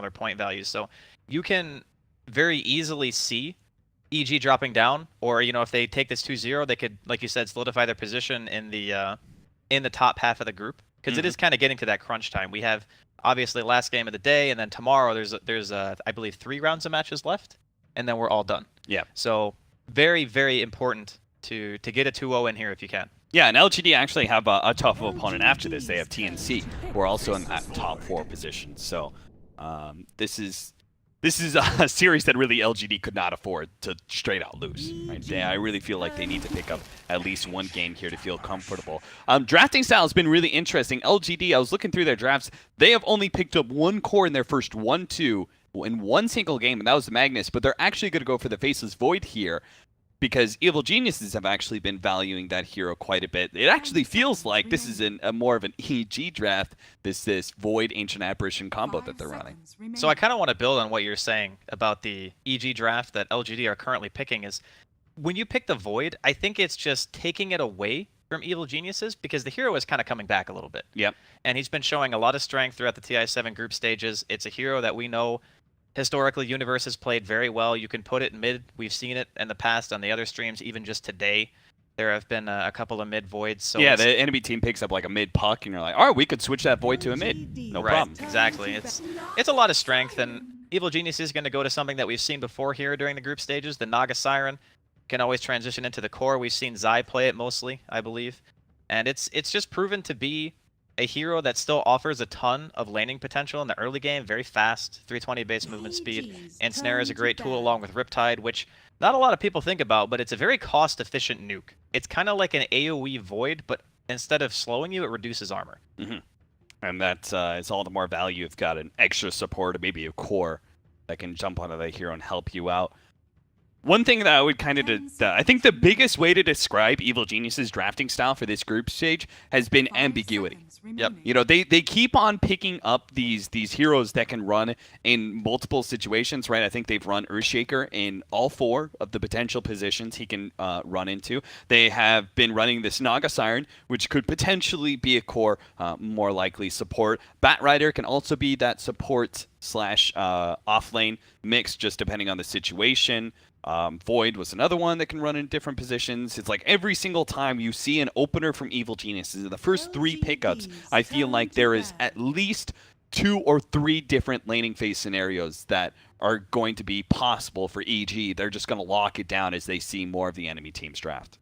similar point values. So you can very easily see EG dropping down, or if they take this 2-0, they could, like you said, solidify their position in the top half of the group, because it is kind of getting to that crunch time. We have obviously last game of the day, and then tomorrow there's I believe 3 rounds of matches left, and then we're all done. Yeah. So very, very important to get a 2-0 in here if you can. Yeah, and LGD actually have a tough opponent after this. They have TNC, who are also in that top 4 position. So this is a series that really LGD could not afford to straight out lose. Right? I really feel like they need to pick up at least 1 game here to feel comfortable. Drafting style has been really interesting. LGD, I was looking through their drafts, they have only picked up 1 core in their first 1-2 in 1 single game, and that was the Magnus, but they're actually going to go for the Faceless Void here, because Evil Geniuses have actually been valuing that hero quite a bit. It actually feels like this is a more of an EG draft, this Void Ancient Apparition combo that they're running. So I kind of want to build on what you're saying about the EG draft that LGD are currently picking. Is when you pick the Void, I think it's just taking it away from Evil Geniuses, because the hero is kind of coming back a little bit. Yep. And he's been showing a lot of strength throughout the TI7 group stages. It's a hero that we know historically Universe has played very well. You can put it mid. We've seen it in the past on the other streams. Even just today, there have been a couple of mid Voids. So yeah, the enemy team picks up like a mid puck, and you're like, all right, we could switch that Void to a mid. No problem. Exactly. It's a lot of strength, and Evil Genius is going to go to something that we've seen before here during the group stages. The Naga Siren can always transition into the core. We've seen Zai play it mostly, I believe. And it's just proven to be a hero that still offers a ton of laning potential in the early game. Very fast, 320 base movement speed. Ensnare is a great tool along with Riptide, which not a lot of people think about, but it's a very cost-efficient nuke. It's kind of like an AoE Void, but instead of slowing you, it reduces armor. And that's it's all the more value. You've got an extra support, or maybe a core that can jump onto the hero and help you out. One thing that I would kind of, I think the biggest way to describe Evil Genius's drafting style for this group stage has been ambiguity. Yep. You know, they keep on picking up these heroes that can run in multiple situations, right? I think they've run Earthshaker in all 4 of the potential positions he can run into. They have been running this Naga Siren, which could potentially be a core, more likely support. Batrider can also be that support slash off lane mix, just depending on the situation. Void was another one that can run in different positions. It's like every single time you see an opener from Evil Geniuses, in the first 3 pickups, I feel like there is at least 2 or 3 different laning phase scenarios that are going to be possible for EG. They're just going to lock it down as they see more of the enemy team's draft.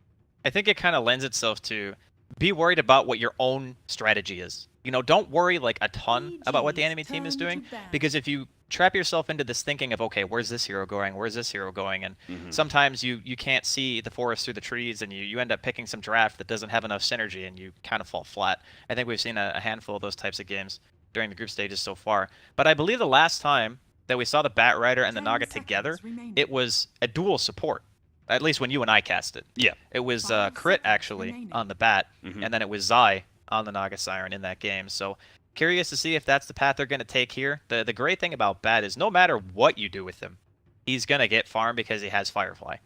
I think it kind of lends itself to be worried about what your own strategy is. You know, don't worry like a ton about what the enemy team is doing, because if you trap yourself into this thinking of, okay, where's this hero going? Where's this hero going? And sometimes you can't see the forest through the trees, and you end up picking some draft that doesn't have enough synergy, and you kind of fall flat. I think we've seen a handful of those types of games during the group stages so far. But I believe the last time that we saw the Batrider and the Naga together, it was a dual support. At least when you and I cast it. Yeah. It was Crit, actually, on the Bat, and then it was Zai on the Naga Siren in that game. So curious to see if that's the path they're going to take here. The great thing about Bat is no matter what you do with him, he's going to get farm because he has Firefly.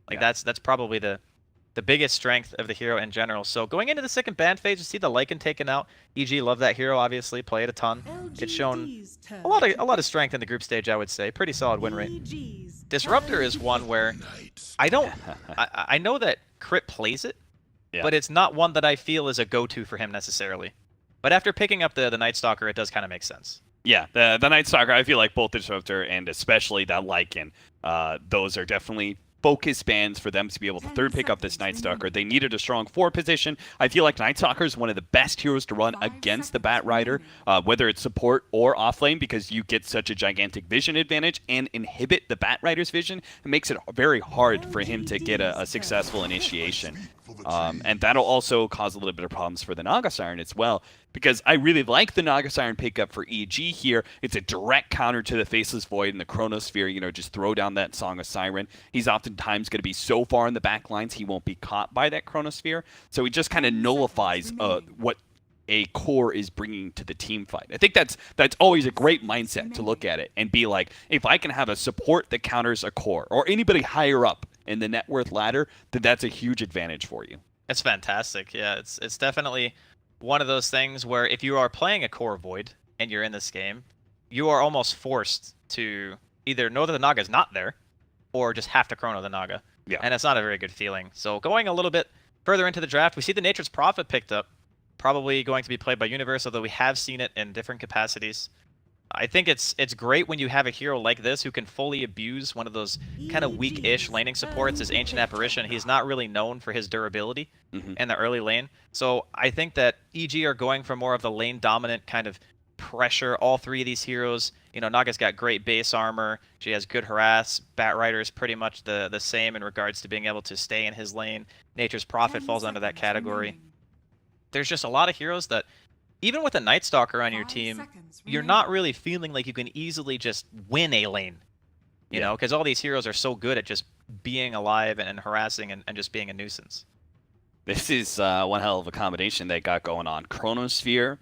Like, that's probably the biggest strength of the hero in general. So going into the second ban phase, you see the Lycan taken out. EG love that hero, obviously, play it a ton. It's shown a lot of strength in the group stage, I would say. Pretty solid win rate. Disruptor is one where I know that Crit plays it, but it's not one that I feel is a go-to for him necessarily. But after picking up the Night Stalker, it does kind of make sense. Yeah, the Night Stalker, I feel like both the Disruptor and especially that Lycan, those are definitely focus bans for them to be able to third pick up this Night Stalker. They needed a strong 4 position. I feel like Night Stalker is one of the best heroes to run against the Batrider, whether it's support or offlane, because you get such a gigantic vision advantage and inhibit the Batrider's vision. It makes it very hard for him to get a successful initiation. And that'll also cause a little bit of problems for the Naga Siren as well, because I really like the Naga Siren pickup for EG here. It's a direct counter to the Faceless Void and the Chronosphere. You know, just throw down that Song of Siren. He's oftentimes going to be so far in the back lines he won't be caught by that Chronosphere. So he just kind of nullifies what a core is bringing to the team fight. I think that's always a great mindset to look at it and be like, if I can have a support that counters a core or anybody higher up in the net worth ladder, then that's a huge advantage for you. It's fantastic. Yeah, it's definitely one of those things where if you are playing a core Void and you're in this game, you are almost forced to either know that the Naga is not there, or just have to chrono the Naga. Yeah. And it's not a very good feeling. So going a little bit further into the draft, we see the Nature's Prophet picked up, probably going to be played by Universe, although we have seen it in different capacities. I think it's great when you have a hero like this who can fully abuse one of those kind of weak-ish laning supports as Ancient Apparition. He's not really known for his durability in the early lane. So I think that EG are going for more of the lane-dominant kind of pressure. All three of these heroes, you know, Naga's got great base armor. She has good harass. Batrider is pretty much the same in regards to being able to stay in his lane. Nature's Prophet falls under that category. There's just a lot of heroes that, even with a Night Stalker on your team, you're not really feeling like you can easily just win a lane. You know, because all these heroes are so good at just being alive and harassing and just being a nuisance. This is one hell of a combination they got going on. Chronosphere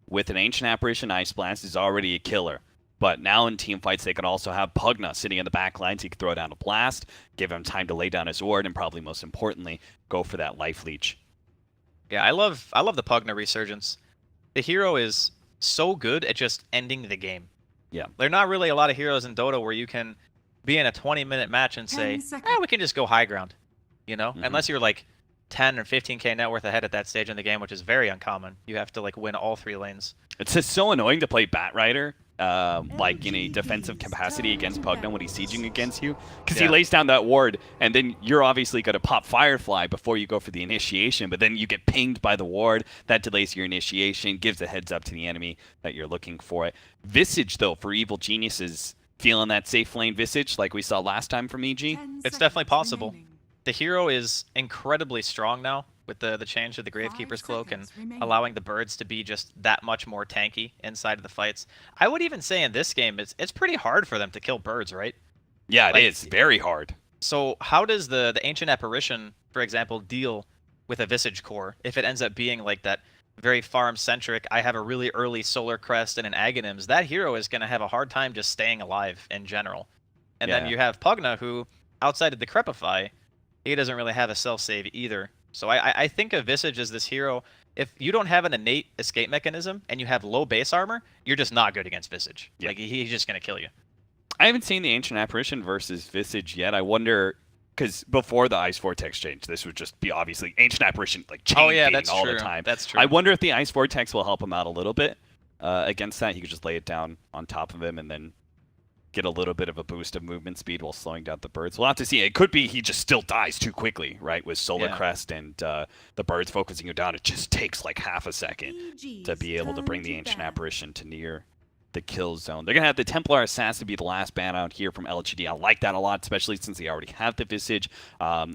with an Ancient Apparition Ice Blast is already a killer. But now in team fights, they can also have Pugna sitting in the back lines. He can throw down a blast, give him time to lay down his ward, and probably most importantly, go for that life leech. Yeah, I love the Pugna resurgence. The hero is so good at just ending the game. Yeah. There are not really a lot of heroes in Dota where you can be in a 20-minute match and say, we can just go high ground. You know? Unless you're like 10 or 15k net worth ahead at that stage in the game, which is very uncommon. You have to like win all 3 lanes. It's just so annoying to play Batrider, like in a defensive capacity against Pugna when he's sieging against you, because he lays down that ward, and then you're obviously going to pop Firefly before you go for the initiation, but then you get pinged by the ward. That delays your initiation, gives a heads up to the enemy that you're looking for it. Visage, though, for Evil Geniuses, feeling that safe lane Visage like we saw last time from EG? It's definitely possible. The hero is incredibly strong now with the change to the Gravekeeper's Cloak and allowing the birds to be just that much more tanky inside of the fights. I would even say in this game, it's pretty hard for them to kill birds, right? Yeah, it is. Very hard. So how does the Ancient Apparition, for example, deal with a Visage core if it ends up being like that very farm-centric, I have a really early Solar Crest and an Aghanims? That hero is going to have a hard time just staying alive in general. And then you have Pugna, who, outside of Decrepify, he doesn't really have a self-save either. So I think of Visage as this hero. If you don't have an innate escape mechanism and you have low base armor, you're just not good against Visage. Like, he's just going to kill you. I haven't seen the Ancient Apparition versus Visage yet. I wonder, because before the Ice Vortex change, this would just be obviously Ancient Apparition, like, chain beating all the time. That's true. I wonder if the Ice Vortex will help him out a little bit against that. He could just lay it down on top of him and then get a little bit of a boost of movement speed while slowing down the birds. We'll have to see. It could be he just still dies too quickly, right? With Solar Crest and the birds focusing you down, it just takes like half a second to be able to bring the Ancient Apparition to near the kill zone. They're going to have the Templar Assassin be the last ban out here from LGD. I like that a lot, especially since they already have the Visage.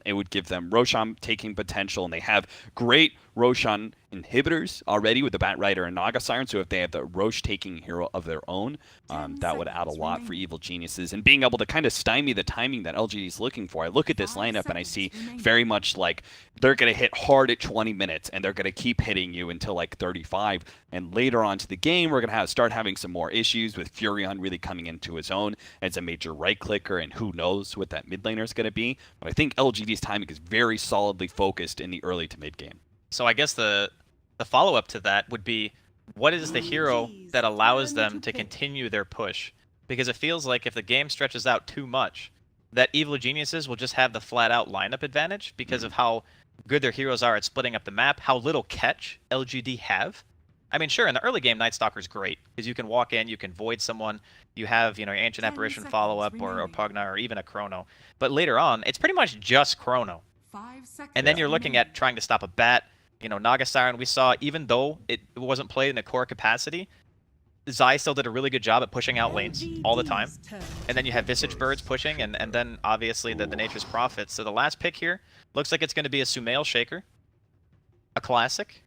It would give them Roshan taking potential, and they have great Roshan inhibitors already with the Batrider and Naga Siren, so if they have the Rosh taking hero of their own, that would add a lot for Evil Geniuses. And being able to kind of stymie the timing that LGD is looking for. I look at this lineup and I see very much like they're going to hit hard at 20 minutes, and they're going to keep hitting you until like 35. And later on to the game, we're going to start having some more issues with Furion really coming into his own as a major right clicker, and who knows what that mid laner is going to be. But I think LGD's timing is very solidly focused in the early to mid game. So I guess the follow-up to that would be, what is the hero that allows them to continue their push? Because it feels like if the game stretches out too much, that Evil Geniuses will just have the flat-out lineup advantage because of how good their heroes are at splitting up the map, how little catch LGD have. I mean, sure, in the early game, Night Stalker's great, because you can walk in, you can void someone, you have, you know, your Ancient Apparition follow-up or Pugna or even a Chrono. But later on, it's pretty much just Chrono. And then you're looking at trying to stop a Bat. You know, Naga Siren, we saw, even though it wasn't played in a core capacity, Zai still did a really good job at pushing out lanes all the time. And then you have Visage Birds pushing, and then obviously the Nature's Prophet. So the last pick here looks like it's going to be a Sumail Shaker. A classic.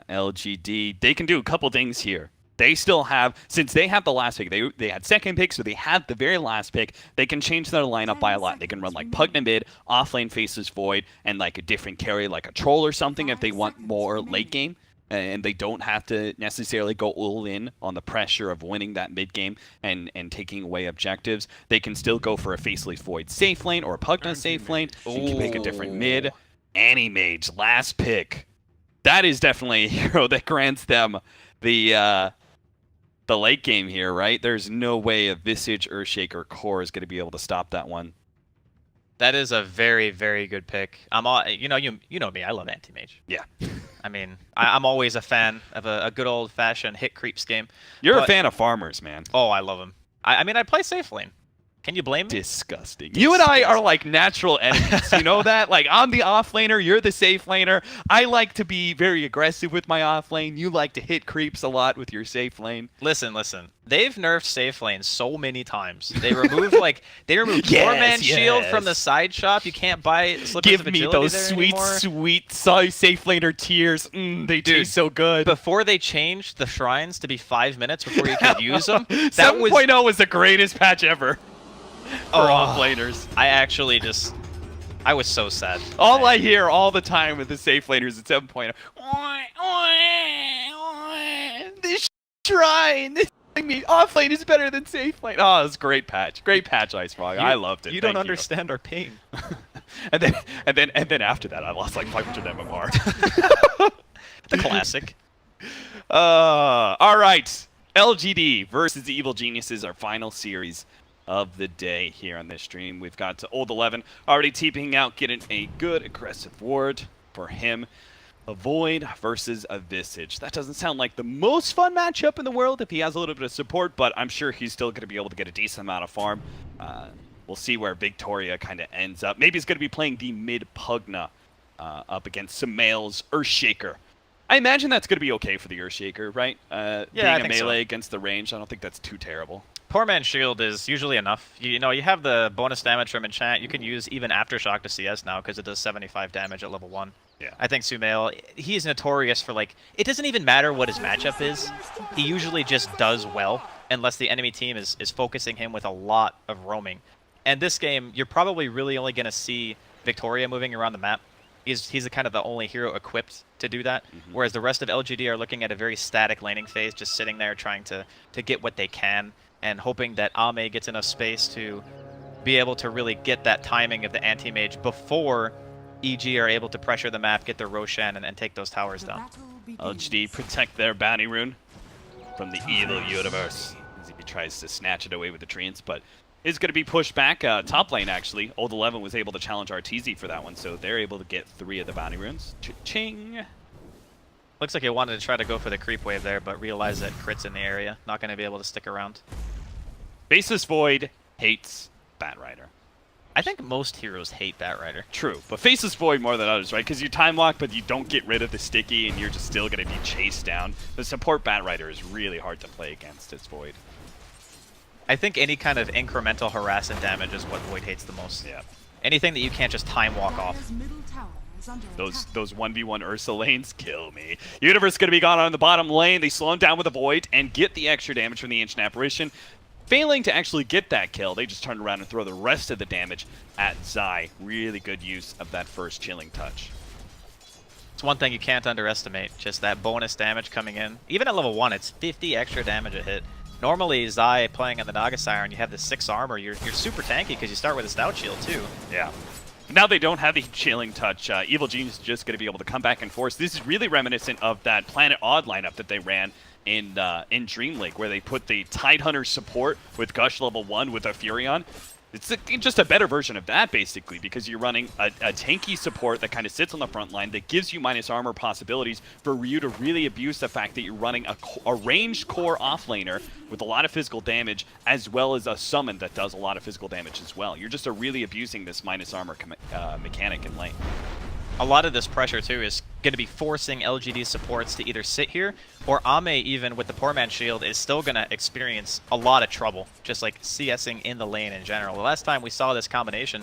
LGD, they can do a couple things here. They still have, since they have the last pick, they had second pick, so they had the very last pick. They can change their lineup by a lot. They can run like Pugna mid, offlane faces Void, and like a different carry like a Troll or something if they want more late game. And they don't have to necessarily go all in on the pressure of winning that mid game and taking away objectives. They can still go for a Faceless Void safe lane or a Pugna safe lane. You can pick a different mid. Anti-Mage, last pick. That is definitely a hero that grants them the the late game here, right? There's no way a Visage, Earthshaker, Core is going to be able to stop that one. That is a very, very good pick. I'm all, you know me. I love anti-mage. Yeah. I mean, I'm always a fan of a good old-fashioned hit creeps game. You're a fan of farmers, man. Oh, I love them. I mean, I play safe lane. Can you blame me? Disgusting. You and I are like natural enemies. You know that? Like, I'm the off laner, you're the safe laner. I like to be very aggressive with my off lane. You like to hit creeps a lot with your safe lane. Listen. They've nerfed safe lane so many times. They removed Four-Man Shield from the side shop. You can't buy Slippers of Agility. Give me those sweet safe laner tears. They taste so good. Before they changed the shrines to be 5 minutes before you could use them, that 7.0 was the greatest patch ever. For off laners. I was so sad. All I hear all the time with the safe laners at 7.0. This shrine. This off lane is better than safe lane. Oh, it was a great patch. Great patch, Ice Frog. I loved it. You don't understand our pain. and then after that, I lost like 500 MMR. The classic. All right. LGD versus Evil Geniuses, our final series of the day here on this stream. We've got Old 11 already TPing out, getting a good aggressive ward for him. A Void versus a Visage. That doesn't sound like the most fun matchup in the world if he has a little bit of support, but I'm sure he's still going to be able to get a decent amount of farm. We'll see where Victoria kind of ends up. Maybe he's going to be playing the mid Pugna up against Sumail's Earthshaker. I imagine that's going to be okay for the Earthshaker, right? Being a melee against the range, I don't think that's too terrible. Poor-Man Shield is usually enough. You know, you have the bonus damage from Enchant. You can use even Aftershock to CS now because it does 75 damage at level 1. Yeah. I think Sumail, he's notorious for, like, it doesn't even matter what his matchup is. He usually just does well unless the enemy team is focusing him with a lot of roaming. And this game, you're probably really only going to see Victoria moving around the map. He's the kind of the only hero equipped to do that, whereas the rest of LGD are looking at a very static laning phase, just sitting there trying to get what they can, and hoping that Ame gets enough space to be able to really get that timing of the anti-mage before EG are able to pressure the map, get their Roshan, and take those towers down. LGD protect their bounty rune from the evil universe as he tries to snatch it away with the treants, but is going to be pushed back. Top lane, actually. Old 11 was able to challenge RTZ for that one, so they're able to get 3 of the bounty runes. Cha-ching! Looks like he wanted to try to go for the creep wave there, but realized that Crit's in the area. Not going to be able to stick around. Faceless Void hates Batrider. I think most heroes hate Batrider. True, but Faceless Void more than others, right? Because you time lock, but you don't get rid of the sticky, and you're just still going to be chased down. The support Batrider is really hard to play against its Void. I think any kind of incremental harass and damage is what Void hates the most. Yeah. Anything that you can't just time walk off. Those 1v1 Ursa lanes kill me. Universe going to be gone on the bottom lane. They slow him down with a Void and get the extra damage from the Ancient Apparition. Failing to actually get that kill, they just turn around and throw the rest of the damage at Zai. Really good use of that first chilling touch. It's one thing you can't underestimate, just that bonus damage coming in. Even at level 1, it's 50 extra damage a hit. Normally, Zai playing on the Naga Siren, you have the 6 armor, you're super tanky because you start with a Stout Shield too. Yeah. Now they don't have the chilling touch. Evil Genius is just going to be able to come back and force. This is really reminiscent of that Planet Odd lineup that they ran in Dream League, where they put the Tidehunter support with Gush level 1 with a Furion. It's just a better version of that, basically, because you're running a tanky support that kind of sits on the front line that gives you minus armor possibilities for you to really abuse the fact that you're running a ranged core offlaner with a lot of physical damage, as well as a summon that does a lot of physical damage as well. You're just really abusing this minus armor mechanic in lane. A lot of this pressure, too, is going to be forcing LGD supports to either sit here, or Ame, even with the Poor-Man Shield, is still going to experience a lot of trouble, just like CSing in the lane in general. The last time we saw this combination,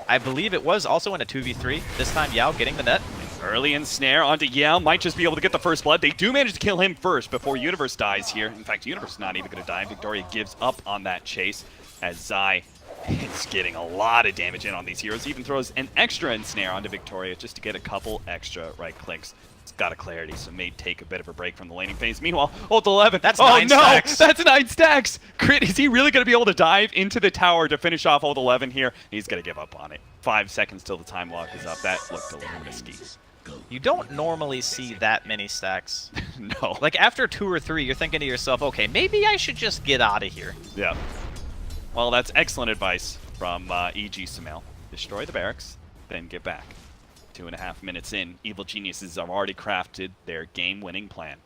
I believe it was also in a 2v3, this time Yao getting the net. Early ensnare onto Yao, might just be able to get the first blood. They do manage to kill him first before Universe dies here. In fact, Universe is not even going to die. Victoria gives up on that chase as Zai is getting a lot of damage in on these heroes. Even throws an extra ensnare onto Victoria just to get a couple extra right clicks. It's got a clarity, so may take a bit of a break from the laning phase. Meanwhile, Ult 11. That's 9 stacks. That's 9 stacks. Crit, is he really going to be able to dive into the tower to finish off Ult 11 here? He's going to give up on it. 5 seconds till the time lock is up. That looked a little risky. you don't normally see that many stacks. No. Like, after 2 or 3, you're thinking to yourself, okay, maybe I should just get out of here. Yeah. Well, that's excellent advice from EG Sumail. Destroy the barracks, then get back. 2.5 minutes in, Evil Geniuses have already crafted their game-winning plan.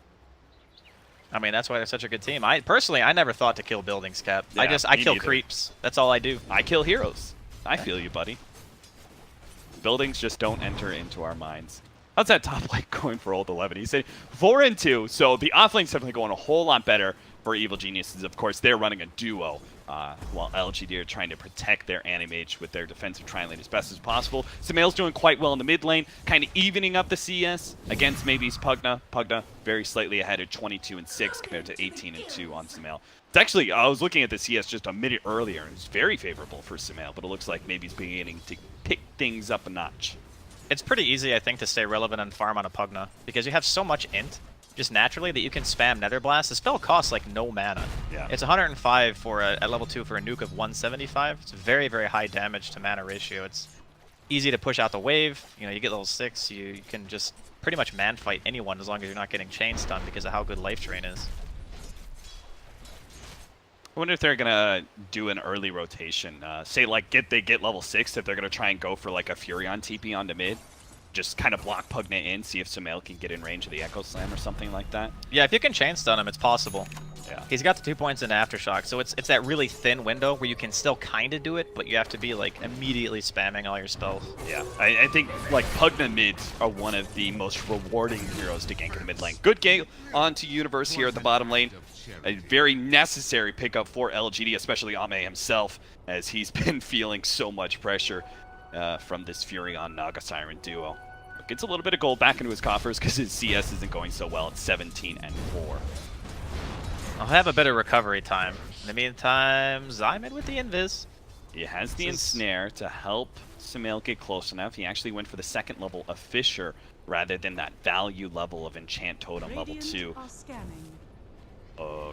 I mean, that's why they're such a good team. Personally, I never thought to kill buildings, Cap. Yeah, I kill neither. creeps. That's all I do. I kill heroes. I feel you, buddy. Buildings just don't enter into our minds. How's that top lane going for Old 11? He said 4 and 2, so the off lane's definitely going a whole lot better for Evil Geniuses. Of course, they're running a duo, while LGD are trying to protect their Animage with their defensive tri-lane as best as possible. Sumail's doing quite well in the mid lane, kind of evening up the CS against maybe's Pugna. Pugna very slightly ahead at 22 and 6 compared to 18 and 2 on Sumail. It's actually, I was looking at the CS just a minute earlier, and it's very favorable for Sumail, but it looks like maybe's beginning to pick things up a notch. It's pretty easy, I think, to stay relevant and farm on a Pugna, because you have so much int, just naturally, that you can spam Nether Blast. The spell costs, like, no mana. Yeah. It's 105 for at level 2 for a nuke of 175. It's very, very high damage to mana ratio. It's easy to push out the wave. You know, you get level 6, you can just pretty much man-fight anyone as long as you're not getting chain stun because of how good Life Drain is. I wonder if they're gonna do an early rotation. Say like they get level 6, if they're gonna try and go for like a Furion TP onto mid, just kind of block Pugna in, see if Sumail can get in range of the Echo Slam or something like that. Yeah, if you can chain stun him, it's possible. Yeah. He's got the 2 points in Aftershock, so it's that really thin window where you can still kind of do it, but you have to be like immediately spamming all your spells. Yeah, I think like Pugna mids are one of the most rewarding heroes to gank in the mid lane. Good game onto Universe here at the bottom lane. A very necessary pickup for LGD, especially Ame himself, as he's been feeling so much pressure from this Furion Naga Siren duo. Gets a little bit of gold back into his coffers because his CS isn't going so well at 17 and 4. I'll have a bit of recovery time. In the meantime, Zyman with the invis. He has the ensnare to help Sumail get close enough. He actually went for the 2nd level of Fissure rather than that value level of Enchant Totem level 2.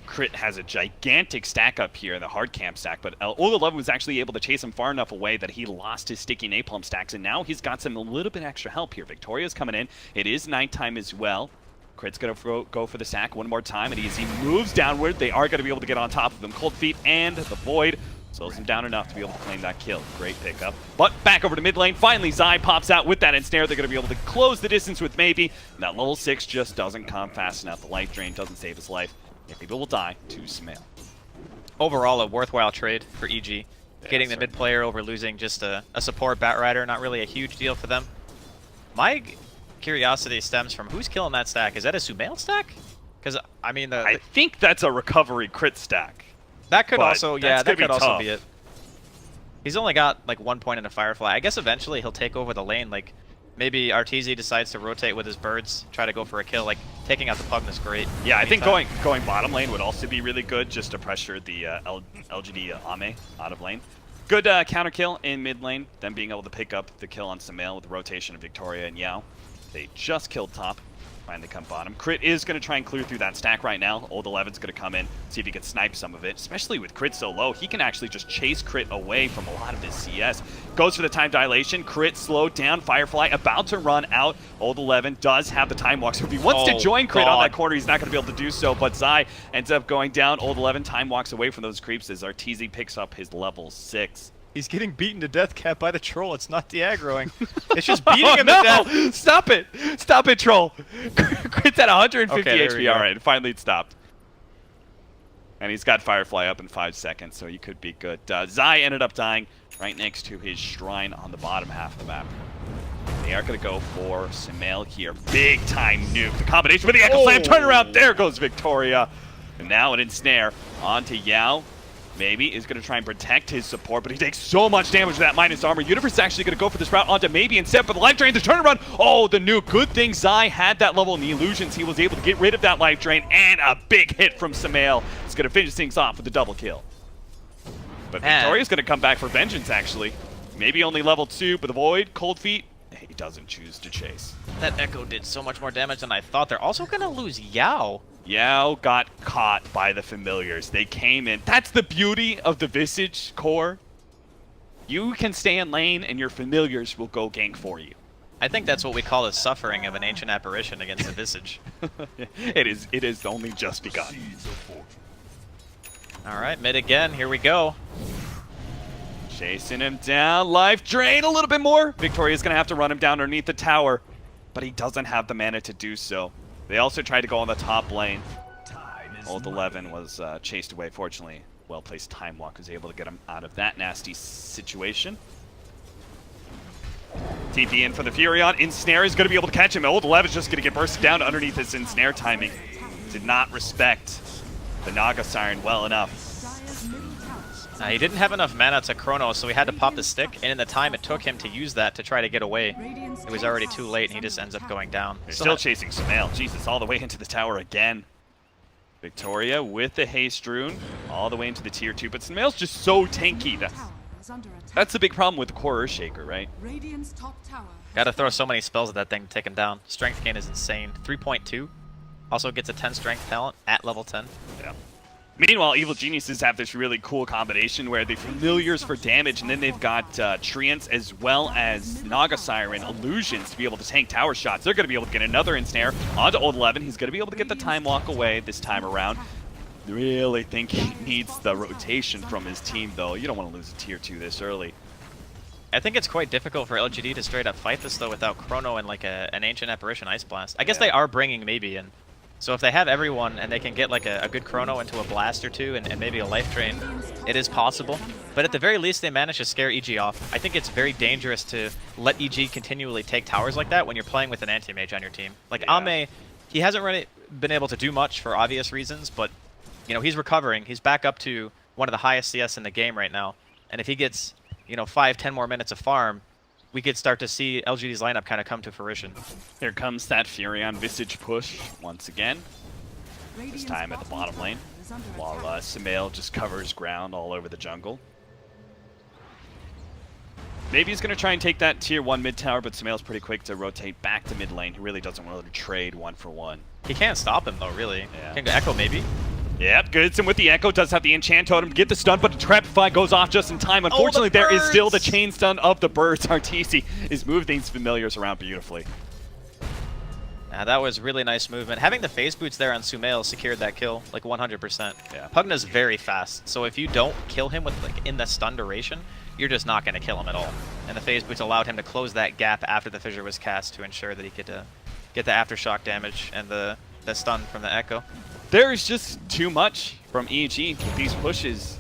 Crit has a gigantic stack up here, the hard camp stack, but Old 11 was actually able to chase him far enough away that he lost his sticky napalm stacks, and now he's got some a little bit extra help here. Victoria's coming in. It is nighttime as well. Crit's going to go for the sack one more time, and as he moves downward, they are going to be able to get on top of him. Cold Feet and the Void slows him down enough to be able to claim that kill. Great pickup. But back over to mid lane. Finally, Zai pops out with that ensnare. They're going to be able to close the distance with maybe. And that level 6 just doesn't come fast enough. The life drain doesn't save his life. Maybe will die to Sumail. Overall, a worthwhile trade for EG. Yeah, getting the mid player over losing just a support Batrider, not really a huge deal for them. My curiosity stems from who's killing that stack. Is that a Sumail stack? Because I mean, I think that's a recovery crit stack. That could also, yeah, that could also tough. be it. He's only got like 1 point in a Firefly. I guess eventually he'll take over the lane. Like maybe Arteezy decides to rotate with his birds, try to go for a kill. Like taking out the Pugna's great. Yeah, I think going bottom lane would also be really good, just to pressure the LGD Ame out of lane. Good counter kill in mid lane, then being able to pick up the kill on Sumail with the rotation of Victoria and Yao. They just killed top. Finally come bottom. Crit is going to try and clear through that stack right now. Old 11's going to come in, see if he can snipe some of it. Especially with Crit so low, he can actually just chase Crit away from a lot of his CS. Goes for the time dilation. Crit slowed down. Firefly about to run out. Old 11 does have the time walk, so if he wants to join Crit on that corner, he's not going to be able to do so. But Zai ends up going down. Old 11 time walks away from those creeps as Arteezy picks up his level 6. He's getting beaten to death, Cap, by the troll. It's not de-aggroing. It's just beating him to death. Stop it! Stop it, troll! Crit's at 150 HP. All right, finally it stopped. And he's got Firefly up in 5 seconds, so he could be good. Zai ended up dying right next to his shrine on the bottom half of the map. They are going to go for Sumail here. Big time nuke. The combination with the Echo Slam. Turn around. There goes Victoria. And now an ensnare onto Yao. Maybe is going to try and protect his support, but he takes so much damage with that minus armor. Universe is actually going to go for this route onto Maybe instead, but the life drain, the turnaround. Oh, the nuke. Good thing Zai had that level in the illusions. He was able to get rid of that life drain, and a big hit from Sumail. It's going to finish things off with a double kill. But Victoria's going to come back for vengeance, actually. Maybe only level 2, but the Void, Cold Feet, he doesn't choose to chase. That Echo did so much more damage than I thought. They're also going to lose Yao. Yao got caught by the familiars. They came in. That's the beauty of the Visage core. You can stay in lane and your familiars will go gank for you. I think that's what we call the suffering of an ancient apparition against the Visage. It is only just begun. All right, mid again. Here we go. Chasing him down. Life drain a little bit more. Victoria's going to have to run him down underneath the tower, but he doesn't have the mana to do so. They also tried to go on the top lane. Old 11 was chased away. Fortunately, well-placed Time Walk was able to get him out of that nasty situation. TP in for the Furion. Ensnare is going to be able to catch him. Old 11 is just going to get bursted down underneath his Ensnare timing. Did not respect the Naga Siren well enough. He didn't have enough mana to Chrono, so he had to pop the stick, and in the time it took him to use that to try to get away, it was already too late, and he just ends up going down. They're still chasing Sumail. Jesus, all the way into the tower again. Victoria with the Haste Rune, all the way into the tier 2, but Sumail's just so tanky. That's the big problem with the core Earthshaker, right? Gotta throw so many spells at that thing to take him down. Strength gain is insane. 3.2. Also gets a 10 strength talent at level 10. Yeah. Meanwhile, Evil Geniuses have this really cool combination where they familiars for damage, and then they've got Treants as well as Naga Siren illusions to be able to tank tower shots. They're going to be able to get another Ensnare onto Old 11. He's going to be able to get the Time Walk away this time around. Really think he needs the rotation from his team, though. You don't want to lose a tier 2 this early. I think it's quite difficult for LGD to straight up fight this, though, without Chrono and like an Ancient Apparition Ice Blast. I guess they are bringing maybe in. So if they have everyone and they can get like a good Chrono into a blast or two and maybe a life drain, it is possible. But at the very least, they manage to scare EG off. I think it's very dangerous to let EG continually take towers like that when you're playing with an anti-mage on your team. Like Ame, he hasn't really been able to do much for obvious reasons, but you know, he's recovering. He's back up to one of the highest CS in the game right now. And if he gets, you know, 5-10 more minutes of farm, we could start to see LGD's lineup kind of come to fruition. Here comes that Furion Visage push once again. This time at the bottom lane, while Sumail just covers ground all over the jungle. Maybe he's going to try and take that tier 1 mid tower, but Sumail's pretty quick to rotate back to mid lane. He really doesn't want to trade 1-for-1. He can't stop him though, really. Yeah. Can go Echo maybe. Yep, gets him with the Echo, does have the Enchant Totem to get the stun, but the Trapify goes off just in time. Unfortunately, there is still the chain stun of the birds. Arteezy is moving these familiars around beautifully. That was really nice movement. Having the phase boots there on Sumail secured that kill, like 100%. Yeah. Pugna's very fast, so if you don't kill him with like in the stun duration, you're just not going to kill him at all. And the phase boots allowed him to close that gap after the fissure was cast to ensure that he could get the aftershock damage and the stun from the Echo. There is just too much from EG with these pushes.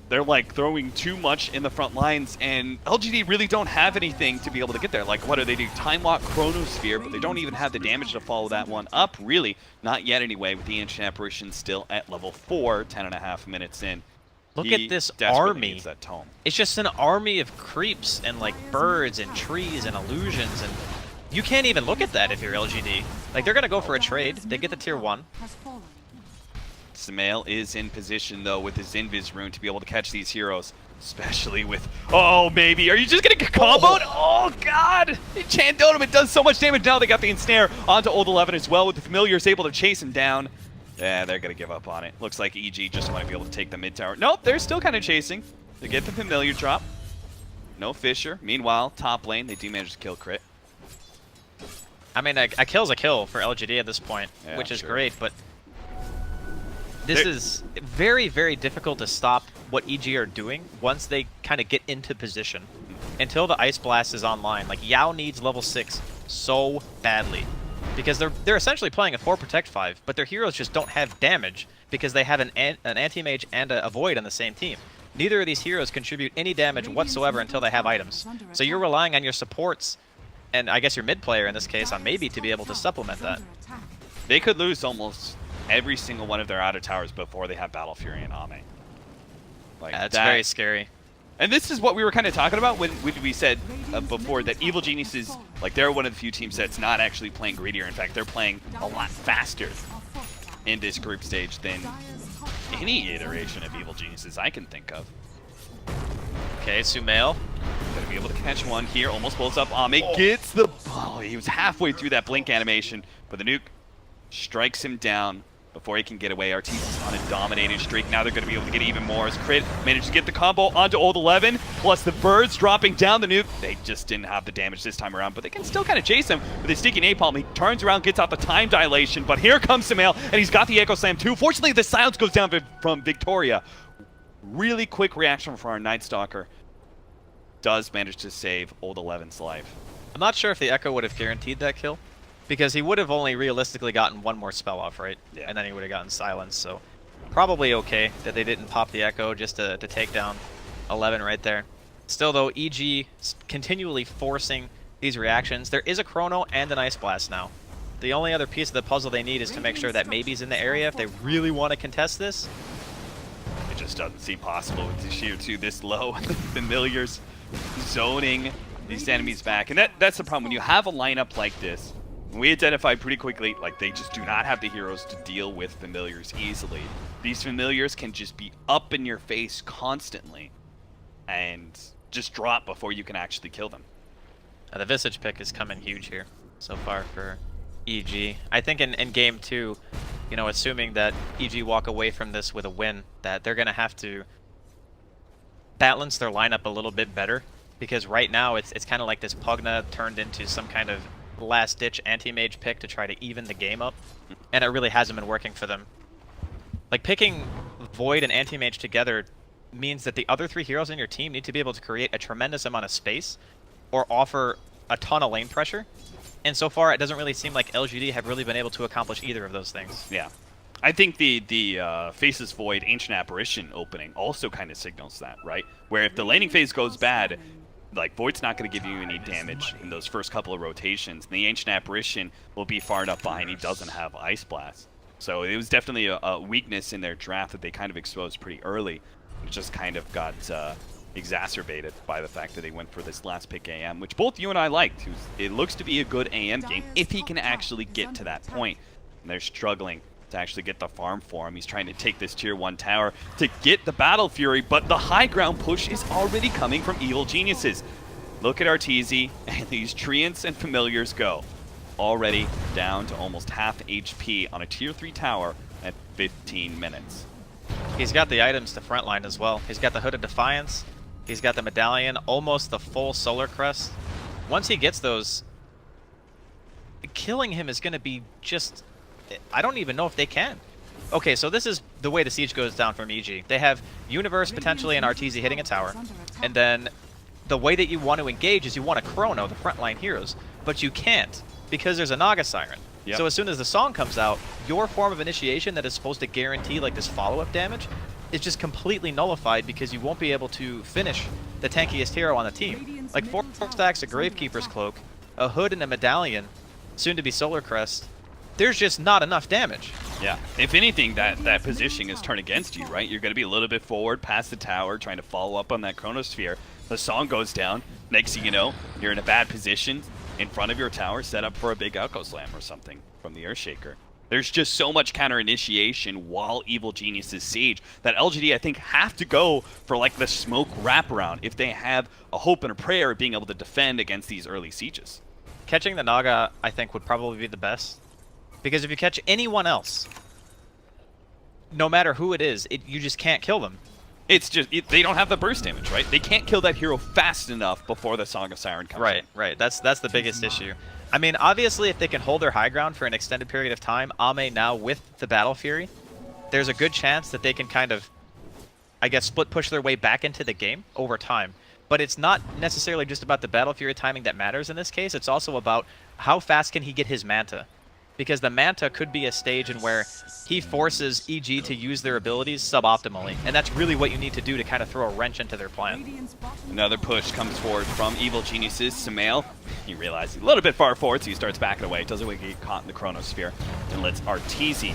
They're like throwing too much in the front lines, and LGD really don't have anything to be able to get there. Like, what do they do? Time Walk, Chronosphere, but they don't even have the damage to follow that one up, really. Not yet anyway, with the Ancient Apparition still at level 4, 10.5 minutes in. Look at this army. Needs that tome. It's just an army of creeps and like birds and trees and illusions, and you can't even look at that if you're LGD. Like, they're going to go for a trade. They get the tier 1. Sumail is in position, though, with his Invis rune to be able to catch these heroes. Especially with... Oh, maybe. Are you just going to get comboed? Oh, God! Enchant Totem, it does so much damage. Now they got the Ensnare onto Old 11 as well, with the Familiars able to chase him down. Yeah, they're going to give up on it. Looks like EG just might be able to take the mid tower. Nope, they're still kind of chasing. They get the Familiar drop. No Fissure. Meanwhile, top lane, they do manage to kill crit. I mean, a kill's a kill for LGD at this point, Yeah, which is sure. great, but this is very, very difficult to stop what EG are doing once they kind of get into position. Until the Ice Blast is online, like Yao needs level 6 so badly. Because they're essentially playing a 4 Protect 5, but their heroes just don't have damage because they have an Anti-Mage and a Void on the same team. Neither of these heroes contribute any damage whatsoever until they have items. So you're relying on your supports, and I guess your mid player in this case, on maybe to be able to supplement that. They could lose almost every single one of their outer towers before they have Battle Fury and Ame. Like, That's very scary. And this is what we were kind of talking about when we said before that Evil Geniuses, like, they're one of the few teams that's not actually playing greedier. In fact, they're playing a lot faster in this group stage than any iteration of Evil Geniuses I can think of. Okay, Sumail. Gonna be able to catch one here. Almost blows up Ame. Gets the... Oh, he was halfway through that blink animation, but the nuke strikes him down before he can get away. Arteezy's on a dominating streak. Now they're going to be able to get even more as Crit managed to get the combo onto Old 11, plus the birds dropping down the nuke. They just didn't have the damage this time around, but they can still kind of chase him with his sticky napalm. He turns around, gets out the time dilation, but here comes Sumail, and he's got the Echo Slam too. Fortunately, the silence goes down from Victoria. Really quick reaction from our Night Stalker. Does manage to save Old 11's life. I'm not sure if the Echo would have guaranteed that kill, because he would have only realistically gotten one more spell off, right? Yeah. And then he would have gotten silence, so probably okay that they didn't pop the Echo just to take down 11 right there. Still though, EG continually forcing these reactions. There is a Chrono and an Ice Blast now. The only other piece of the puzzle they need is to make sure that Maybe's in the area if they really want to contest this. It just doesn't seem possible with the Sheer 2 this low. Familiars zoning these enemies back. And that's the problem. When you have a lineup like this, we identified pretty quickly, like, they just do not have the heroes to deal with Familiars easily. These Familiars can just be up in your face constantly and just drop before you can actually kill them. The Visage pick is coming huge here so far for EG. I think in game 2, you know, assuming that EG walk away from this with a win, that they're going to have to balance their lineup a little bit better, because right now it's kind of like this Pugna turned into some kind of last-ditch anti-mage pick to try to even the game up, and it really hasn't been working for them. Like, picking Void and anti-mage together means that the other 3 heroes in your team need to be able to create a tremendous amount of space or offer a ton of lane pressure, and so far it doesn't really seem like LGD have really been able to accomplish either of those things. Yeah. I think the Faceless Void Ancient Apparition opening also kind of signals that, right? Where if the laning phase goes bad, like, Void's not going to give you any damage in those first couple of rotations. And the Ancient Apparition will be far enough behind. He doesn't have Ice Blast. So it was definitely a weakness in their draft that they kind of exposed pretty early. It just kind of got exacerbated by the fact that they went for this last pick AM, which both you and I liked. It looks to be a good AM game if he can actually get to that point. And they're struggling to actually get the farm for him. He's trying to take this tier 1 tower to get the Battle Fury, but the high ground push is already coming from Evil Geniuses. Look at Arteezy, and these Treants and Familiars go. Already down to almost half HP on a tier 3 tower at 15 minutes. He's got the items to frontline as well. He's got the Hood of Defiance, he's got the Medallion, almost the full Solar Crest. Once he gets those, killing him is going to be just... I don't even know if they can. Okay, so this is the way the siege goes down from EG. They have Universe potentially and Arteezy hitting a tower, and then the way that you want to engage is you want to Chrono the frontline heroes, but you can't because there's a Naga Siren. Yep. So as soon as the song comes out, your form of initiation that is supposed to guarantee like this follow-up damage is just completely nullified because you won't be able to finish the tankiest hero on the team. Like 4 stacks of Gravekeeper's Cloak, a Hood and a Medallion, soon to be Solar Crest. There's just not enough damage. Yeah, if anything, that positioning is turned against you, right? You're going to be a little bit forward past the tower, trying to follow up on that Chronosphere. The song goes down. Next thing you know, you're in a bad position in front of your tower, set up for a big Echo Slam or something from the Earthshaker. There's just so much counter-initiation while Evil Geniuses siege that LGD, I think, have to go for, like, the smoke wraparound if they have a hope and a prayer of being able to defend against these early sieges. Catching the Naga, I think, would probably be the best. Because if you catch anyone else, no matter who it is, you just can't kill them. It's just, they don't have the burst damage, right? They can't kill that hero fast enough before the Song of Siren comes in. Right. That's the biggest issue. I mean, obviously, if they can hold their high ground for an extended period of time, Ame now with the Battle Fury, there's a good chance that they can kind of, I guess, split push their way back into the game over time. But it's not necessarily just about the Battle Fury timing that matters in this case. It's also about how fast can he get his Manta. Because the Manta could be a stage in where he forces EG to use their abilities suboptimally. And that's really what you need to do to kind of throw a wrench into their plan. Another push comes forward from Evil Geniuses. Sumail, he realizes a little bit far forward, so he starts backing away. Doesn't want to get caught in the Chronosphere. And lets Arteezy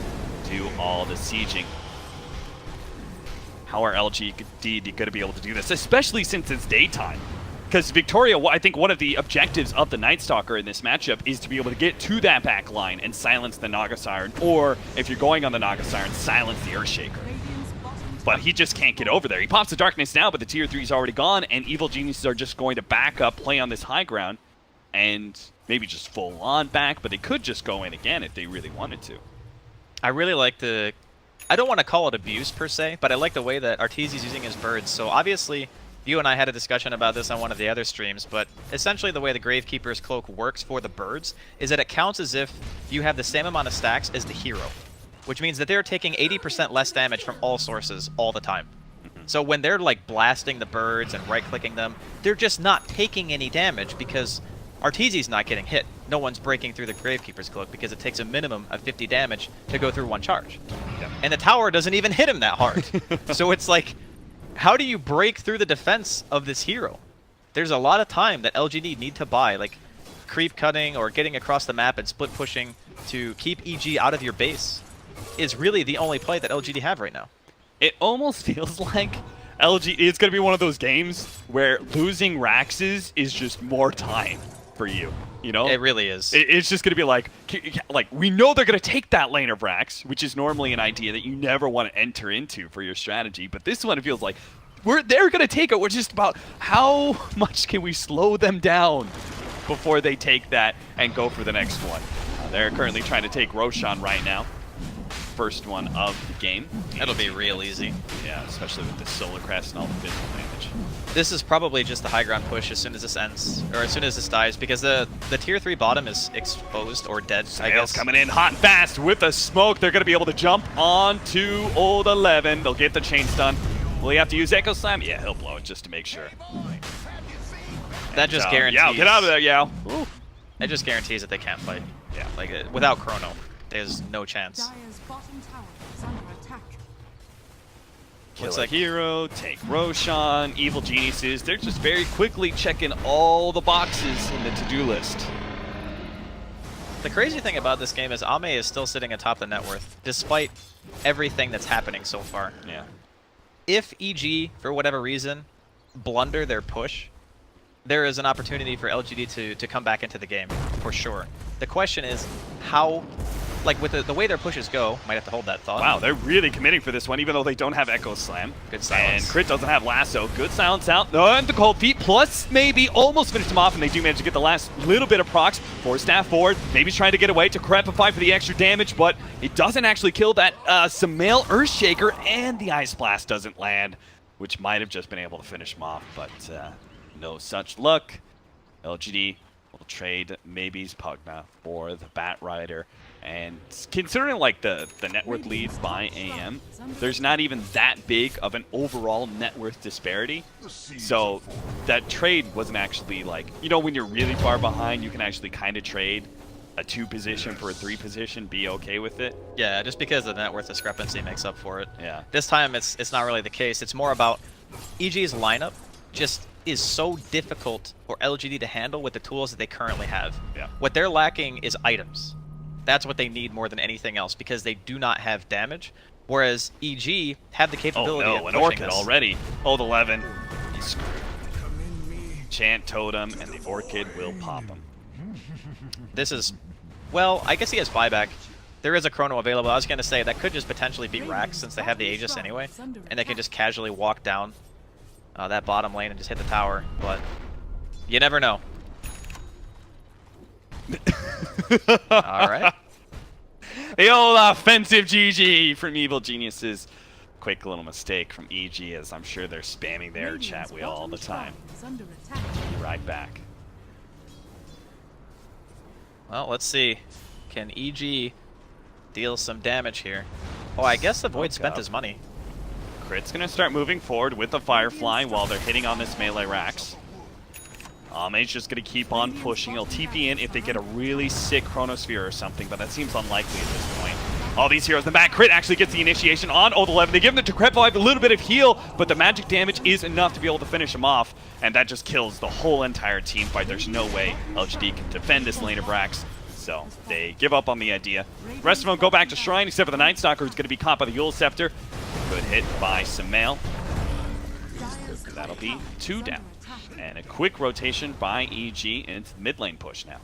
do all the sieging. How are LGD going to be able to do this? Especially since it's daytime. Because Victoria, I think one of the objectives of the Night Stalker in this matchup is to be able to get to that back line and silence the Naga Siren, or if you're going on the Naga Siren, silence the Earthshaker. But he just can't get over there. He pops the Darkness now, but the tier 3 is already gone, and Evil Geniuses are just going to back up, play on this high ground, and maybe just full on back, but they could just go in again if they really wanted to. I really like the I don't want to call it abuse per se, but I like the way that Arteezy's using his birds. So obviously, you and I had a discussion about this on one of the other streams, but essentially the way the Gravekeeper's Cloak works for the birds is that it counts as if you have the same amount of stacks as the hero, which means that they're taking 80% less damage from all sources all the time. So when they're like blasting the birds and right-clicking them, they're just not taking any damage because Arteezy's not getting hit. No one's breaking through the Gravekeeper's Cloak because it takes a minimum of 50 damage to go through one charge. Yep. And the tower doesn't even hit him that hard. So it's like, how do you break through the defense of this hero? There's a lot of time that LGD need to buy, like creep cutting or getting across the map and split pushing to keep EG out of your base is really the only play that LGD have right now. It almost feels like LG is going to be one of those games where losing Raxes is just more time for you. You know? It really is. It's just going to be like we know they're going to take that lane of Rax, which is normally an idea that you never want to enter into for your strategy. But this one, it feels like they're going to take it. We're just about how much can we slow them down before they take that and go for the next one. They're currently trying to take Roshan right now. First one of the game. That'll be real easy. Yeah, especially with the Solar Crest and all the physical damage. This is probably just the high ground push as soon as this ends, or as soon as this dies, because the tier 3 bottom is exposed or dead, I guess. Coming in hot and fast with the smoke. They're going to be able to jump onto Old 11. They'll get the chain stun. Will he have to use Echo Slam? Yeah, he'll blow it just to make sure. That just guarantees... Yao, get out of there, Yao. Ooh. That just guarantees that they can't fight. Yeah. Like, without Chrono, there's no chance. Kill Looks a like hero, take Roshan, evil geniuses. They're just very quickly checking all the boxes in the to-do list. The crazy thing about this game is Ame is still sitting atop the net worth, despite everything that's happening so far. Yeah. If EG, for whatever reason, blunder their push, there is an opportunity for LGD to come back into the game, for sure. The question is, how... Like, with the way their pushes go, might have to hold that thought. Wow, they're really committing for this one, even though they don't have Echo Slam. Good silence. And Crit doesn't have Lasso. Good silence out. And the cold feet, plus maybe almost finished him off, and they do manage to get the last little bit of procs. Force staff forward. Maybe he's trying to get away to Crepify for the extra damage, but it doesn't actually kill that Samael Earthshaker, and the Ice Blast doesn't land, which might have just been able to finish him off, but no such luck. LGD will trade maybe's Pugna for the Bat Rider. And considering like the net worth lead by AM, there's not even that big of an overall net worth disparity. So that trade wasn't actually like, you know, when you're really far behind, you can actually kind of trade a 2 position for a 3 position, be okay with it. Yeah, just because the net worth discrepancy makes up for it. Yeah. This time it's not really the case. It's more about EG's lineup just is so difficult for LGD to handle with the tools that they currently have. Yeah. What they're lacking is items. That's what they need more than anything else because they do not have damage, whereas EG have the capability of pushing an Orchid this. already. Old 11. He's screwed. Chant Totem, and the Orchid will pop him. This is, well, I guess he has buyback. There is a Chrono available. I was going to say that could just potentially be Rax since they have the Aegis anyway, and they can just casually walk down that bottom lane and just hit the tower, but you never know. Alright. The old offensive GG from Evil Geniuses. Quick little mistake from EG, as I'm sure they're spamming their chat wheel all the time. Be right back. Well, let's see. Can EG deal some damage here? Oh, I guess the Void spent his money. Crit's gonna start moving forward with the Firefly while they're hitting on this melee Rax. Ame's just going to keep on pushing. He'll TP in if they get a really sick Chronosphere or something, but that seems unlikely at this point. All these heroes in the back. Crit actually gets the initiation on Old 11. They give him the Decrepify, a little bit of heal, but the magic damage is enough to be able to finish him off, and that just kills the whole entire team fight. There's no way LGD can defend this lane of Rax, so they give up on the idea. The rest of them go back to Shrine, except for the Night Stalker, who's going to be caught by the Yule Scepter. Good hit by Samael. That'll be 2 down. And a quick rotation by EG into the mid lane push now.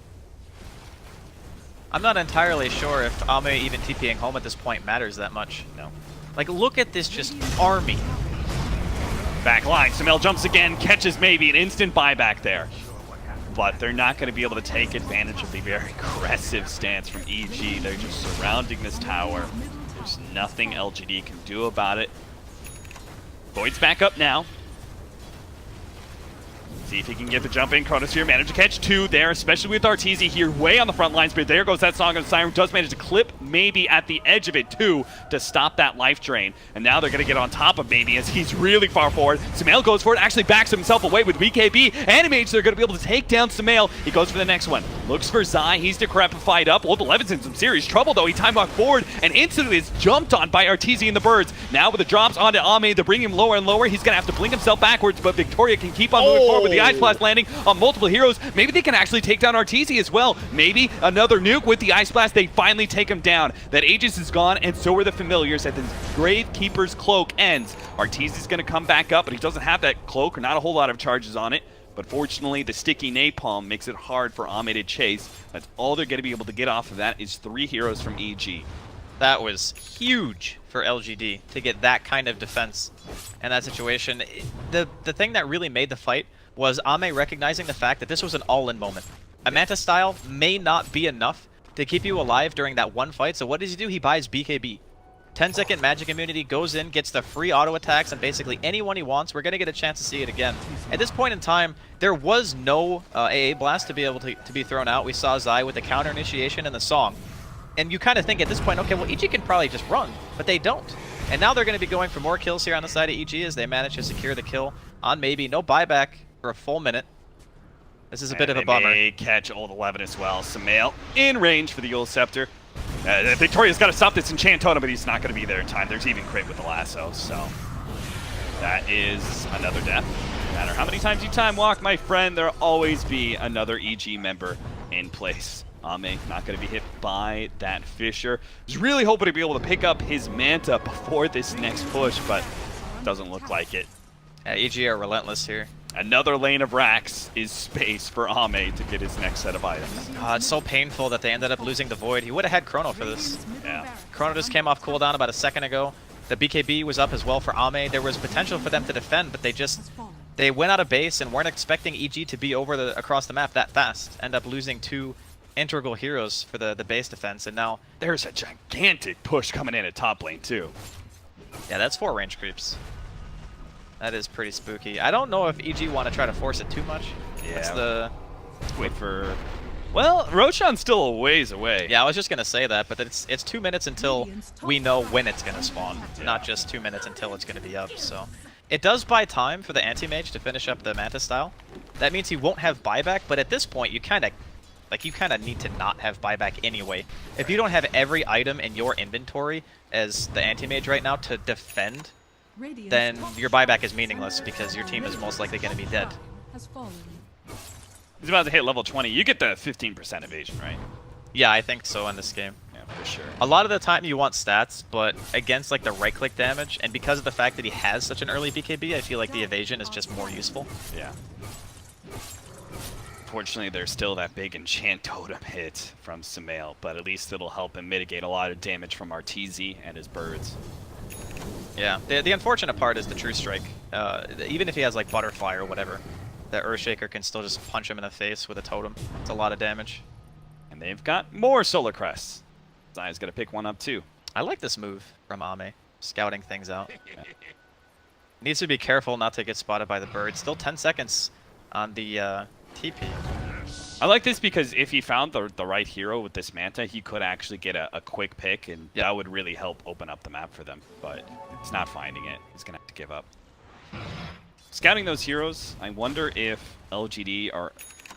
I'm not entirely sure if Ame even TPing home at this point matters that much. No. Like, look at this just army. Back line, Samael jumps again, catches maybe an instant buyback there. But they're not going to be able to take advantage of the very aggressive stance from EG. They're just surrounding this tower. There's nothing LGD can do about it. Void's back up now. See if he can get the jump in. Chronosphere managed to catch 2 there, especially with Arteezy here way on the front lines. But there goes that Song of Siren. Does manage to clip maybe at the edge of it too to stop that life drain. And now they're going to get on top of maybe as he's really far forward. Sumail goes for it, actually backs himself away with BKB. Animage, they're going to be able to take down Sumail. He goes for the next one. Looks for Zai. He's decrepified up. Old Eleven's in some serious trouble though. He time walked forward and instantly is jumped on by Arteezy and the Birds. Now with the drops onto Ame, they bring him lower and lower. He's going to have to blink himself backwards, but Victoria can keep on moving forward with the Ice Blast landing on multiple heroes. Maybe they can actually take down Arteezy as well. Maybe another nuke with the Ice Blast. They finally take him down. That Aegis is gone, and so are the Familiars. At the Gravekeeper's cloak ends, Arteezy's going to come back up, but he doesn't have that cloak or not a whole lot of charges on it. But fortunately, the sticky napalm makes it hard for Ame to chase. That's all they're going to be able to get off of that is 3 heroes from EG. That was huge for LGD to get that kind of defense in that situation. The thing that really made the fight was Ame recognizing the fact that this was an all-in moment. A Manta style may not be enough to keep you alive during that one fight, so what does he do? He buys BKB. 10-second magic immunity, goes in, gets the free auto attacks, and basically anyone he wants. We're going to get a chance to see it again. At this point in time, there was no AA blast to be able to be thrown out. We saw Zai with the counter initiation and the song. And you kind of think at this point, okay, well, EG can probably just run, but they don't. And now they're going to be going for more kills here on the side of EG as they manage to secure the kill on maybe. No buyback for a full minute. This is a bit of a bummer. They catch Old 11 as well. Sumail in range for the Yule Scepter. Victoria's got to stop this Enchant Totem, but he's not going to be there in time. There's even crit with the lasso, so that is another death. No matter how many times you time walk, my friend, there'll always be another EG member in place. Ame not going to be hit by that Fissure. Was really hoping to be able to pick up his Manta before this next push, but doesn't look like it. Yeah, EG are relentless here. Another lane of racks is space for Ame to get his next set of items. Oh, it's so painful that they ended up losing the Void. He would have had Chrono for this. Yeah. Chrono just came off cooldown about a second ago. The BKB was up as well for Ame. There was potential for them to defend, but they went out of base and weren't expecting EG to be across the map that fast. End up losing 2 integral heroes for the base defense, and now there's a gigantic push coming in at top lane too. Yeah, that's 4 range creeps. That is pretty spooky. I don't know if EG want to try to force it too much. Yeah. That's the... Wait for... Well, Roshan's still a ways away. Yeah, I was just going to say that, but it's 2 minutes until we know when it's going to spawn, not just 2 minutes until it's going to be up, so... It does buy time for the anti-mage to finish up the Manta style. That means he won't have buyback, but at this point, you kind of need to not have buyback anyway. If you don't have every item in your inventory as the anti-mage right now to defend, then your buyback is meaningless because your team is most likely going to be dead. He's about to hit level 20. You get the 15% evasion, right? Yeah, I think so in this game. Yeah, for sure. A lot of the time you want stats, but against like the right-click damage, and because of the fact that he has such an early BKB, I feel like the evasion is just more useful. Yeah. Unfortunately, there's still that big Enchant Totem hit from Sumail, but at least it'll help him mitigate a lot of damage from Arteezy and his Birds. Yeah, the unfortunate part is the True Strike. Even if he has like Butterfly or whatever, the Earthshaker can still just punch him in the face with a totem. It's a lot of damage. And they've got more Solar Crests. Zai's gonna pick one up too. I like this move from Ame, scouting things out. Yeah. Needs to be careful not to get spotted by the Bird. Still 10 seconds on the TP. I like this because if he found the right hero with this Manta, he could actually get a quick pick, and that would really help open up the map for them. But he's not finding it. He's going to have to give up. Scouting those heroes, I wonder if LGD are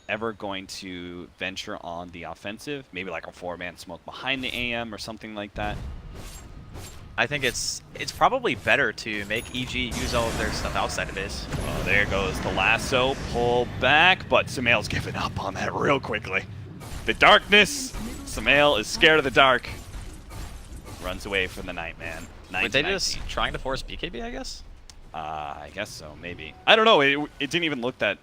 ever going to venture on the offensive. Maybe like a 4-man smoke behind the AM or something like that. I think it's probably better to make EG use all of their stuff outside of base. Oh, there goes the lasso. Pull back, but Sumail's giving up on that real quickly. The darkness. Sumail is scared of the dark. Runs away from the Nightman. Were they just trying to force BKB, I guess? I guess so, maybe. I don't know. It didn't even look that...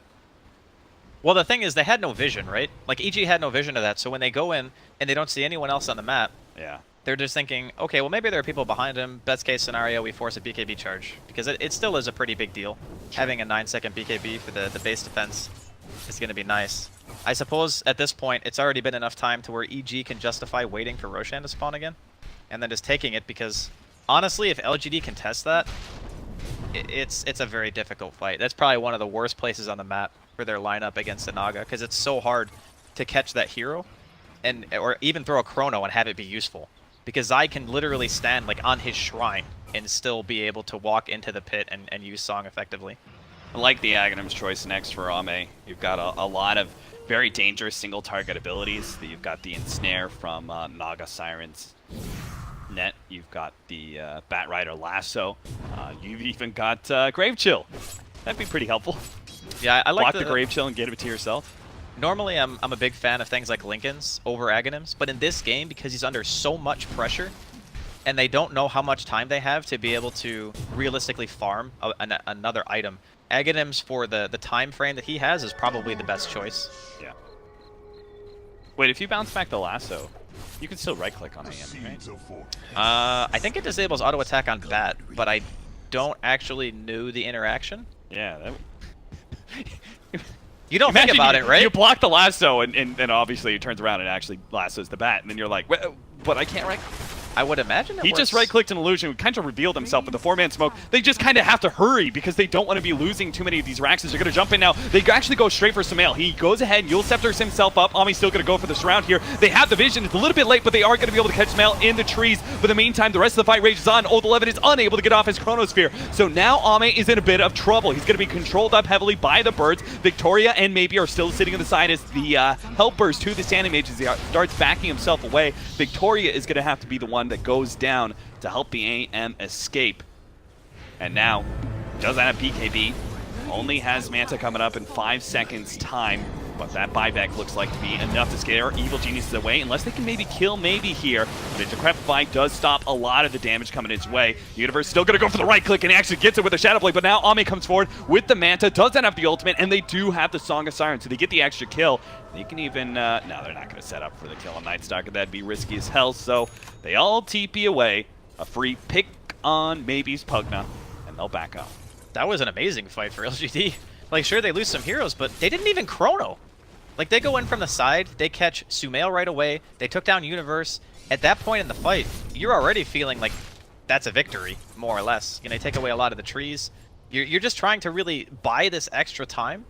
Well, the thing is, they had no vision, right? Like, EG had no vision of that, so when they go in and they don't see anyone else on the map, yeah, they're just thinking, okay, well, maybe there are people behind him. Best case scenario, we force a BKB charge. Because it still is a pretty big deal. Having a 9-second BKB for the base defense is going to be nice. I suppose, at this point, it's already been enough time to where EG can justify waiting for Roshan to spawn again. and then just taking it, because honestly, if LGD can test that, it's a very difficult fight. That's probably one of the worst places on the map for their lineup against the Naga, because it's so hard to catch that hero, or even throw a chrono and have it be useful. Because Zai can literally stand like on his shrine and still be able to walk into the pit and use Song effectively. I like the Aghanim's choice next for Ame. You've got a lot of very dangerous single target abilities. You've got the Ensnare from Naga Siren's net. You've got the Bat Rider Lasso. You've even got Grave Chill. That'd be pretty helpful. Yeah, I like Block the Grave Chill and get it to yourself. Normally, I'm a big fan of things like Linken's over Aghanim's, but in this game, because he's under so much pressure, and they don't know how much time they have to be able to realistically farm another item, Aghanim's, for the time frame that he has, is probably the best choice. Yeah. Wait, if you bounce back the Lasso, you can still right-click on AM, right? I think it disables auto attack on Bat, but I don't actually know the interaction. Yeah. You don't think about it, right? You block the Lasso, and then obviously it turns around and actually lassos the Bat, and then you're like, but I can't right. I would imagine it He works. just right-clicked an illusion, kind of revealed himself with the 4-man smoke. They just kind of have to hurry because they don't want to be losing too many of these Raxes. They're going to jump in now. They actually go straight for Sumail. He goes ahead, Yule Scepters himself up. Ami's still going to go for the surround here. They have the vision. It's a little bit late, but they are going to be able to catch Sumail in the trees. But in the meantime, the rest of the fight rages on. Old 11 is unable to get off his Chronosphere. So now Ame is in a bit of trouble. He's going to be controlled up heavily by the birds. Victoria and Maybe are still sitting on the side as the helpers to the Sand Mage as he starts backing himself away. Victoria is going to have to be the one that goes down to help the AM escape. And now, doesn't have BKB, only has Manta coming up in 5 seconds time, but that buyback looks like to be enough to scare Evil Geniuses away, unless they can maybe kill Maybe here. But a Decrepify does stop a lot of the damage coming its way. Universe still going to go for the right click, and he actually gets it with a Shadow Blade, but now Ame comes forward with the Manta, doesn't have the ultimate, and they do have the Song of Siren, so they get the extra kill. They can even, no, they're not going to set up for the kill on Night Stalker. That'd be risky as hell, so they all TP away. A free pick on Maybe's Pugna, and they'll back up. That was an amazing fight for LGD. Like, sure, they lose some heroes, but they didn't even chrono. Like, they go in from the side, they catch Sumail right away, they took down Universe. At that point in the fight, you're already feeling like that's a victory, more or less. You know, you take away a lot of the trees. You're just trying to really buy this extra time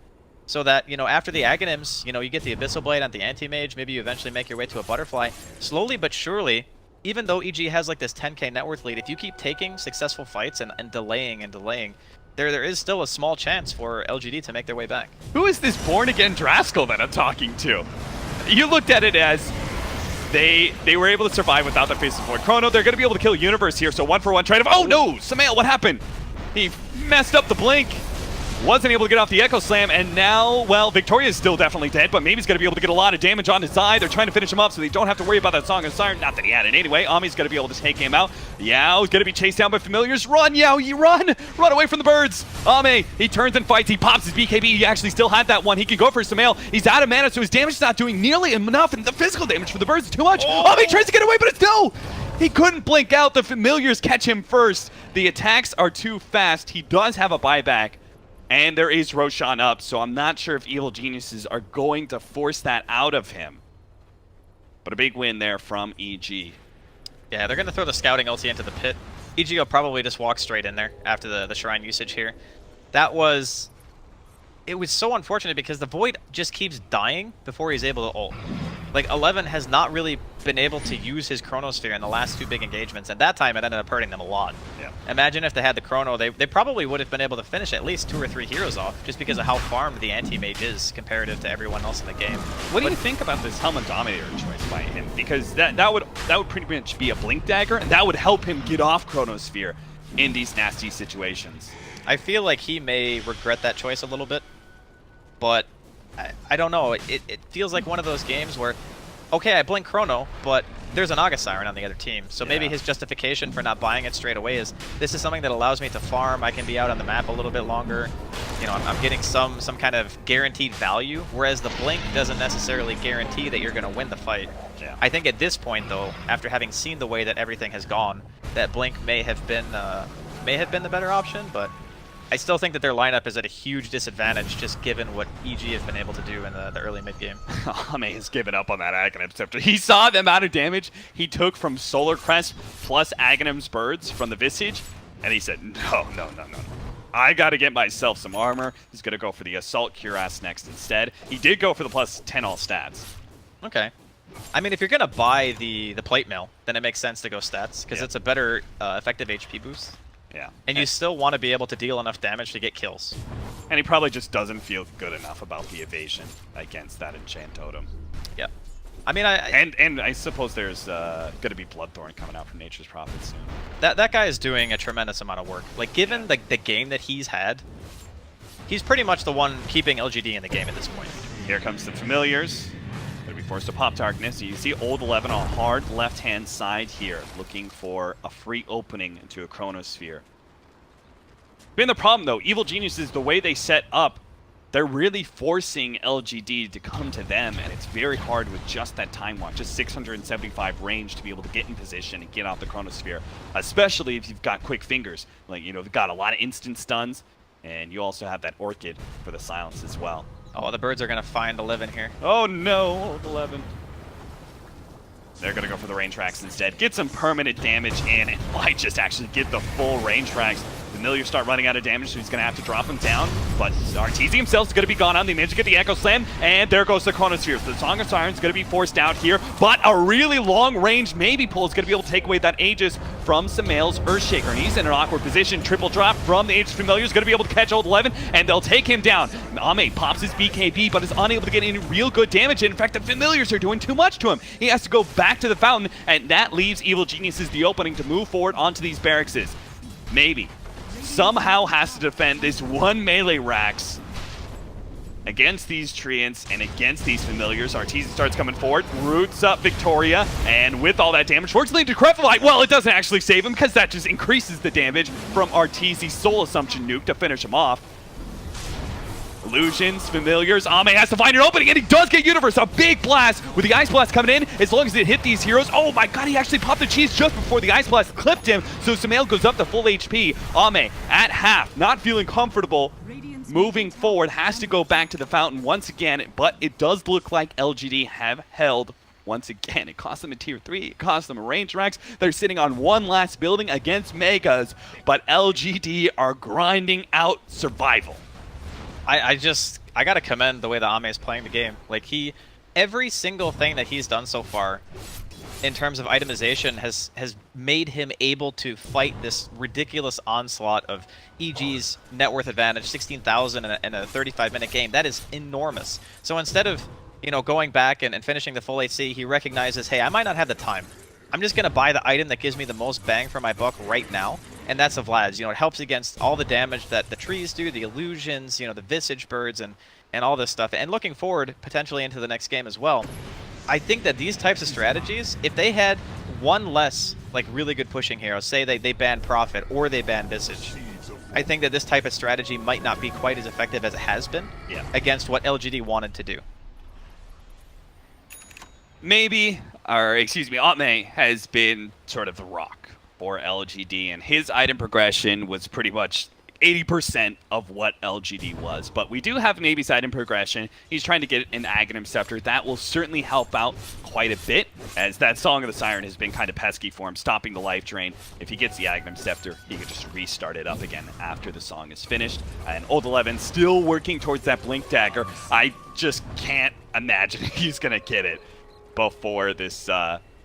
so that, you know, after the Aghanims, you know, you get the Abyssal Blade on the Anti-Mage, maybe you eventually make your way to a Butterfly. Slowly but surely, even though EG has like this 10k net worth lead, if you keep taking successful fights and delaying and delaying, there is still a small chance for LGD to make their way back. Who is this born-again Draskell that I'm talking to? You looked at it as they were able to survive without the Face of Void Chrono. They're going to be able to kill Universe here, so 1-for-1 trade of... Oh no! Sumail, what happened? He messed up the blink. Wasn't able to get off the Echo Slam, and now, well, Victoria's still definitely dead, but maybe he's going to be able to get a lot of damage on his eye. They're trying to finish him up so they don't have to worry about that Song of Siren. Not that he had it anyway. Ami's going to be able to take him out. Yao's going to be chased down by Familiars. Run, Yao, you run! Run away from the birds! Ame, he turns and fights. He pops his BKB. He actually still had that one. He can go for Sumail. He's out of mana, so his damage is not doing nearly enough, and the physical damage for the birds is too much. Oh. Ame tries to get away, but it's no! He couldn't blink out. The Familiars catch him first. The attacks are too fast. He does have a buyback. And there is Roshan up, so I'm not sure if Evil Geniuses are going to force that out of him. But a big win there from EG. Yeah, they're going to throw the scouting ulti into the pit. EG will probably just walk straight in there after the shrine usage here. That was... It was so unfortunate because the Void just keeps dying before he's able to ult. Like, 11 has not really been able to use his Chronosphere in the last 2 big engagements, and that time it ended up hurting them a lot. Yeah. Imagine if they had the Chrono, they probably would have been able to finish at least 2 or 3 heroes off, just because of how farmed the Anti-Mage is comparative to everyone else in the game. What do you think about this Helmet Dominator choice by him? Because that would pretty much be a Blink Dagger, and that would help him get off Chronosphere in these nasty situations. I feel like he may regret that choice a little bit, but I don't know. It feels like one of those games where, okay, I blink Chrono, but there's an Naga Siren on the other team. So maybe his justification for not buying it straight away is, this is something that allows me to farm. I can be out on the map a little bit longer. You know, I'm getting some kind of guaranteed value, whereas the blink doesn't necessarily guarantee that you're going to win the fight. Yeah. I think at this point, though, after having seen the way that everything has gone, that blink may have been the better option, but I still think that their lineup is at a huge disadvantage, just given what EG have been able to do in the early mid game. Ame has given up on that Aghanim Scepter. He saw the amount of damage he took from Solar Crest plus Aghanim's Birds from the Visage, and he said, no. I gotta get myself some armor. He's gonna go for the Assault Cuirass next instead. He did go for the plus 10 all stats. Okay. I mean, if you're gonna buy the plate mail, then it makes sense to go stats, because it's a better effective HP boost. Yeah. And you still want to be able to deal enough damage to get kills. And he probably just doesn't feel good enough about the evasion against that Enchant Totem. Yeah. I mean, and I suppose there's gonna be Bloodthorn coming out from Nature's Prophet soon. That guy is doing a tremendous amount of work. Like, given the game that he's had, he's pretty much the one keeping LGD in the game at this point. Here comes the Familiars. Gonna be forced to pop Darkness. You see Old 11 on hard left-hand side here, looking for a free opening into a Chronosphere. Been the problem though, Evil Geniuses, the way they set up, they're really forcing LGD to come to them, and it's very hard with just that Time Watch, just 675 range to be able to get in position and get out the Chronosphere, especially if you've got quick fingers. Like, you know, they've got a lot of instant stuns, and you also have that Orchid for the silence as well. Oh, the Birds are going to find 11 here. Oh no, Old 11. They're going to go for the Rain Tracks instead. Get some permanent damage in, and might just actually get the full Rain Tracks. Familiar start running out of damage, so he's going to have to drop him down. But Arteezy himself is going to be gone on. They managed to get the Echo Slam, and there goes the Chronosphere. So the Song of Sirens is going to be forced out here, but a really long range maybe pull is going to be able to take away that Aegis from Sumail's Earthshaker. And he's in an awkward position. Triple drop from the Aegis Familiar is going to be able to catch Old 11, and they'll take him down. Ame pops his BKB, but is unable to get any real good damage. In fact, the Familiars are doing too much to him. He has to go back to the fountain, and that leaves Evil Geniuses the opening to move forward onto these barracks. Maybe somehow has to defend this one melee Rax against these Treants and against these Familiars. Arteezy starts coming forward, roots up Victoria, and with all that damage, fortunately Decrepify, well, it doesn't actually save him because that just increases the damage from Arteezy's Soul Assumption nuke to finish him off. Illusions, Familiars, Ame has to find an opening, and he does get Universe, a big blast with the Ice Blast coming in. As long as it hit these heroes, oh my god, he actually popped the cheese just before the Ice Blast clipped him, so Sumail goes up to full HP. Ame, at half, not feeling comfortable, moving forward, has to go back to the fountain once again, but it does look like LGD have held once again. It cost them a tier 3, it cost them a range Rax. They're sitting on one last building against Megas, but LGD are grinding out survival. I gotta commend the way that Ame is playing the game. Like, every single thing that he's done so far in terms of itemization has made him able to fight this ridiculous onslaught of EG's net worth advantage, 16,000 in a 35-minute game. That is enormous. So instead of, you know, going back and finishing the full HC, he recognizes, hey, I might not have the time. I'm just gonna buy the item that gives me the most bang for my buck right now. And that's a Vlad's. You know, it helps against all the damage that the trees do, the illusions, you know, the Visage Birds, and all this stuff. And looking forward, potentially into the next game as well, I think that these types of strategies, if they had one less, like, really good pushing hero, say they ban Prophet or they ban Visage, I think that this type of strategy might not be quite as effective as it has been against what LGD wanted to do. Maybe, or excuse me, Ame has been sort of the rock for LGD, and his item progression was pretty much 80% of what LGD was. But we do have Navy's item progression. He's trying to get an Aghanim Scepter. That will certainly help out quite a bit, as that Song of the Siren has been kind of pesky for him, stopping the life drain. If he gets the Aghanim Scepter, he can just restart it up again after the song is finished. And Old 11 still working towards that Blink Dagger. I just can't imagine he's going to get it before this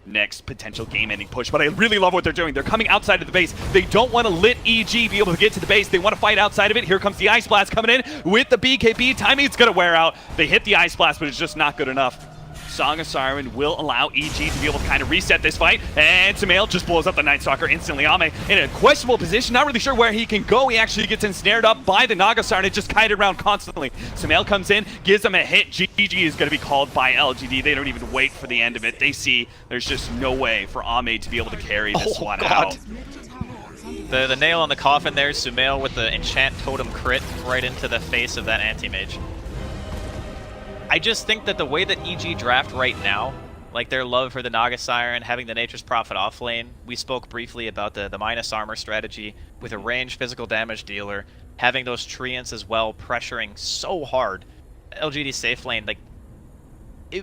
next potential game-ending push, but I really love what they're doing. They're coming outside of the base. They don't want to let EG be able to get to the base. They want to fight outside of it. Here comes the Ice Blast coming in with the BKB. Timing is going to wear out. They hit the Ice Blast, but it's just not good enough. Song of Siren will allow EG to be able to kind of reset this fight, and Sumail just blows up the Night Stalker instantly. Ame in a questionable position, not really sure where he can go. He actually gets ensnared up by the Naga Siren. It just kited around constantly. Sumail comes in, gives him a hit. GG is going to be called by LGD. They don't even wait for the end of it. They see there's just no way for Ame to be able to carry this one out. The nail on the coffin there, Sumail with the Enchant Totem crit right into the face of that Anti-Mage. I just think that the way that EG draft right now, like their love for the Naga Siren, having the Nature's Prophet off lane, we spoke briefly about the minus armor strategy with a ranged physical damage dealer, having those treants as well, pressuring so hard. LGD safe lane, like,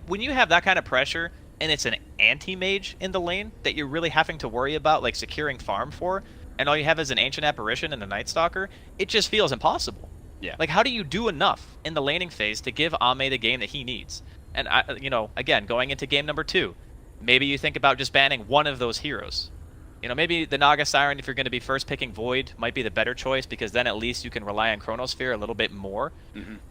when you have that kind of pressure, and it's an anti-mage in the lane that you're really having to worry about, like, securing farm for, and all you have is an Ancient Apparition and a Night Stalker, it just feels impossible. Yeah. Like, how do you do enough in the laning phase to give Ame the game that he needs? And, again, going into game number 2, maybe you think about just banning one of those heroes. Maybe the Naga Siren, if you're going to be first picking Void, might be the better choice, because then at least you can rely on Chronosphere a little bit more.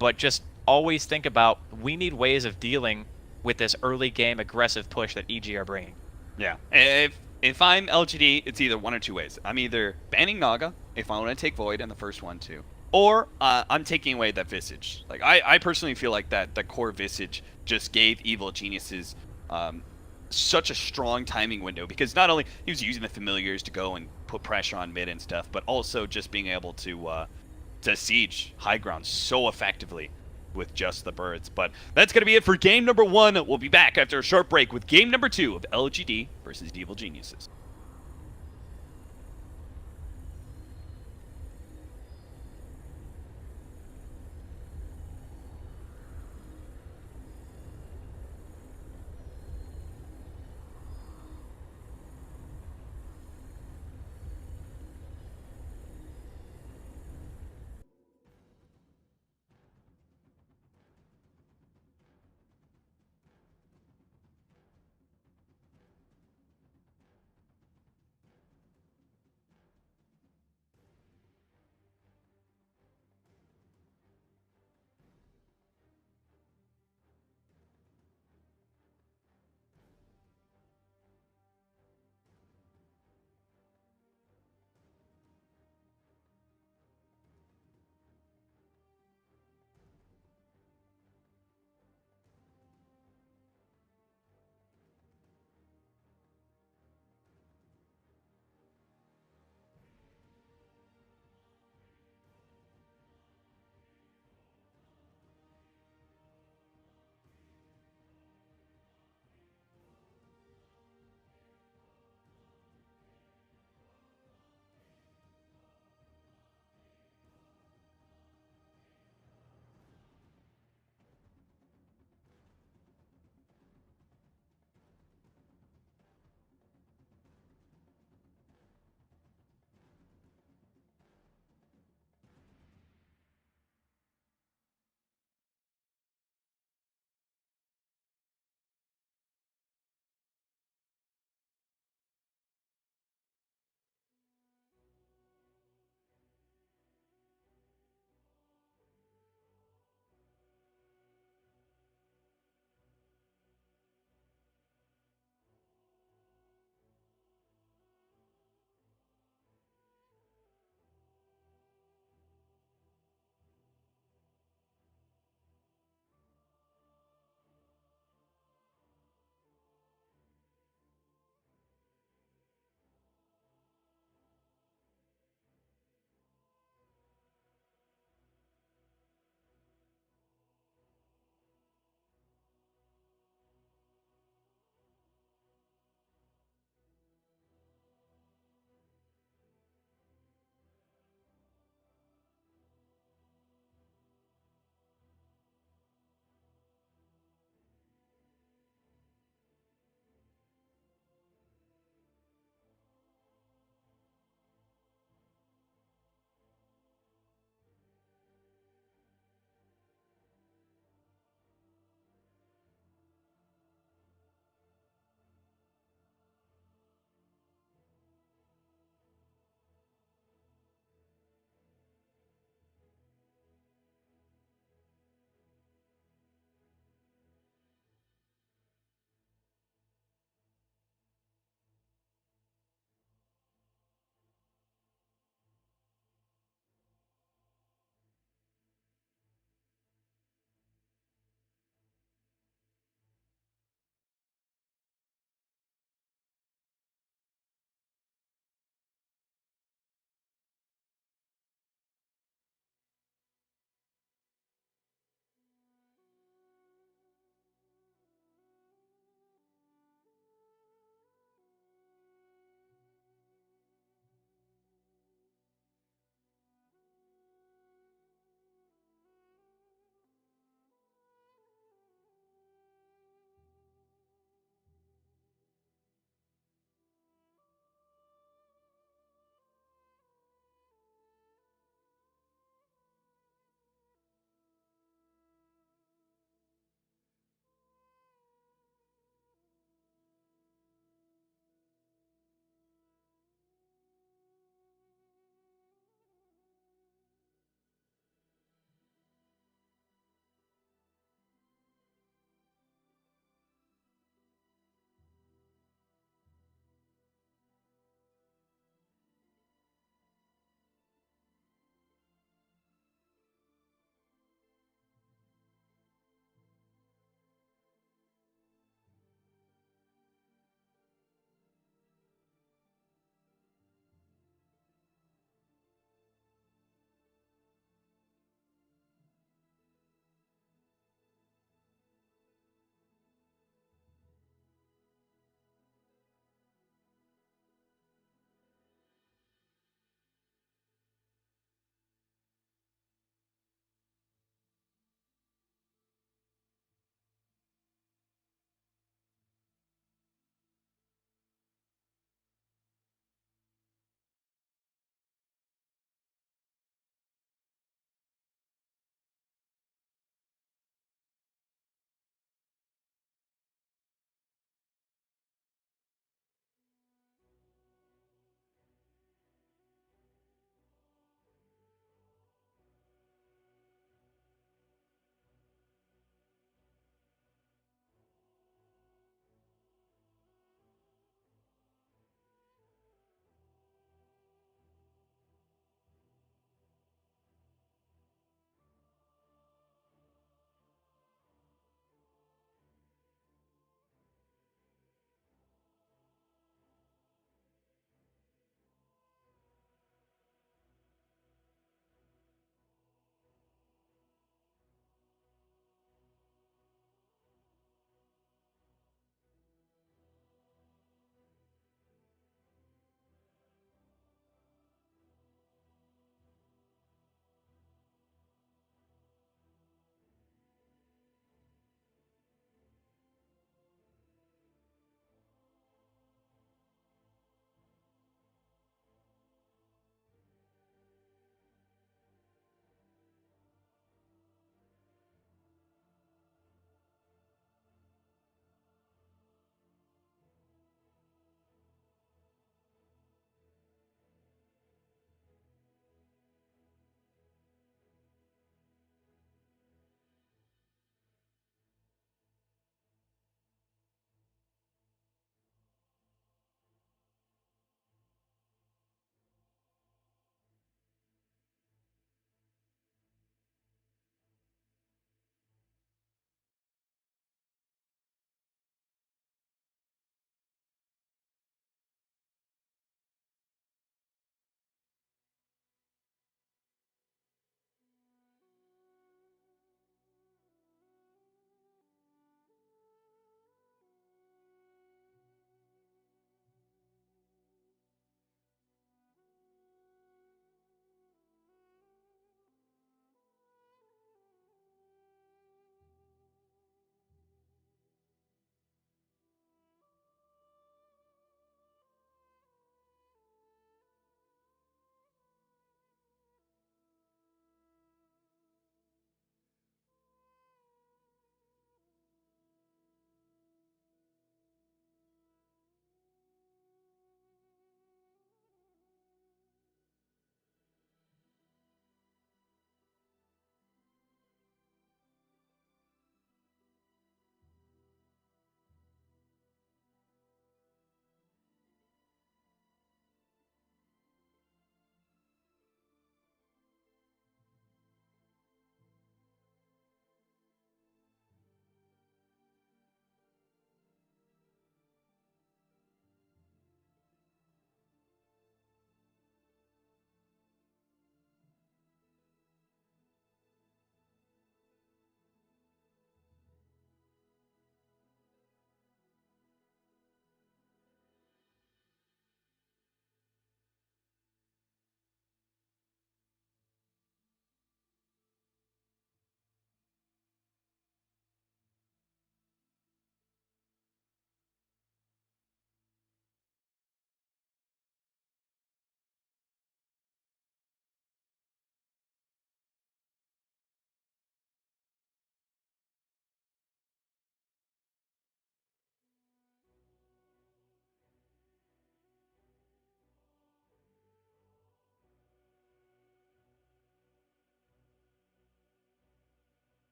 But just always think about, we need ways of dealing with this early game aggressive push that EG are bringing. Yeah. If I'm LGD, it's either one or two ways. I'm either banning Naga if I want to take Void in the first one too, or I'm taking away that Visage. Like, I personally feel like that core Visage just gave Evil Geniuses such a strong timing window, because not only he was using the familiars to go and put pressure on mid and stuff, but also just being able to siege high ground so effectively with just the birds. But that's going to be it for game number 1. We'll be back after a short break with game number 2 of LGD versus Evil Geniuses.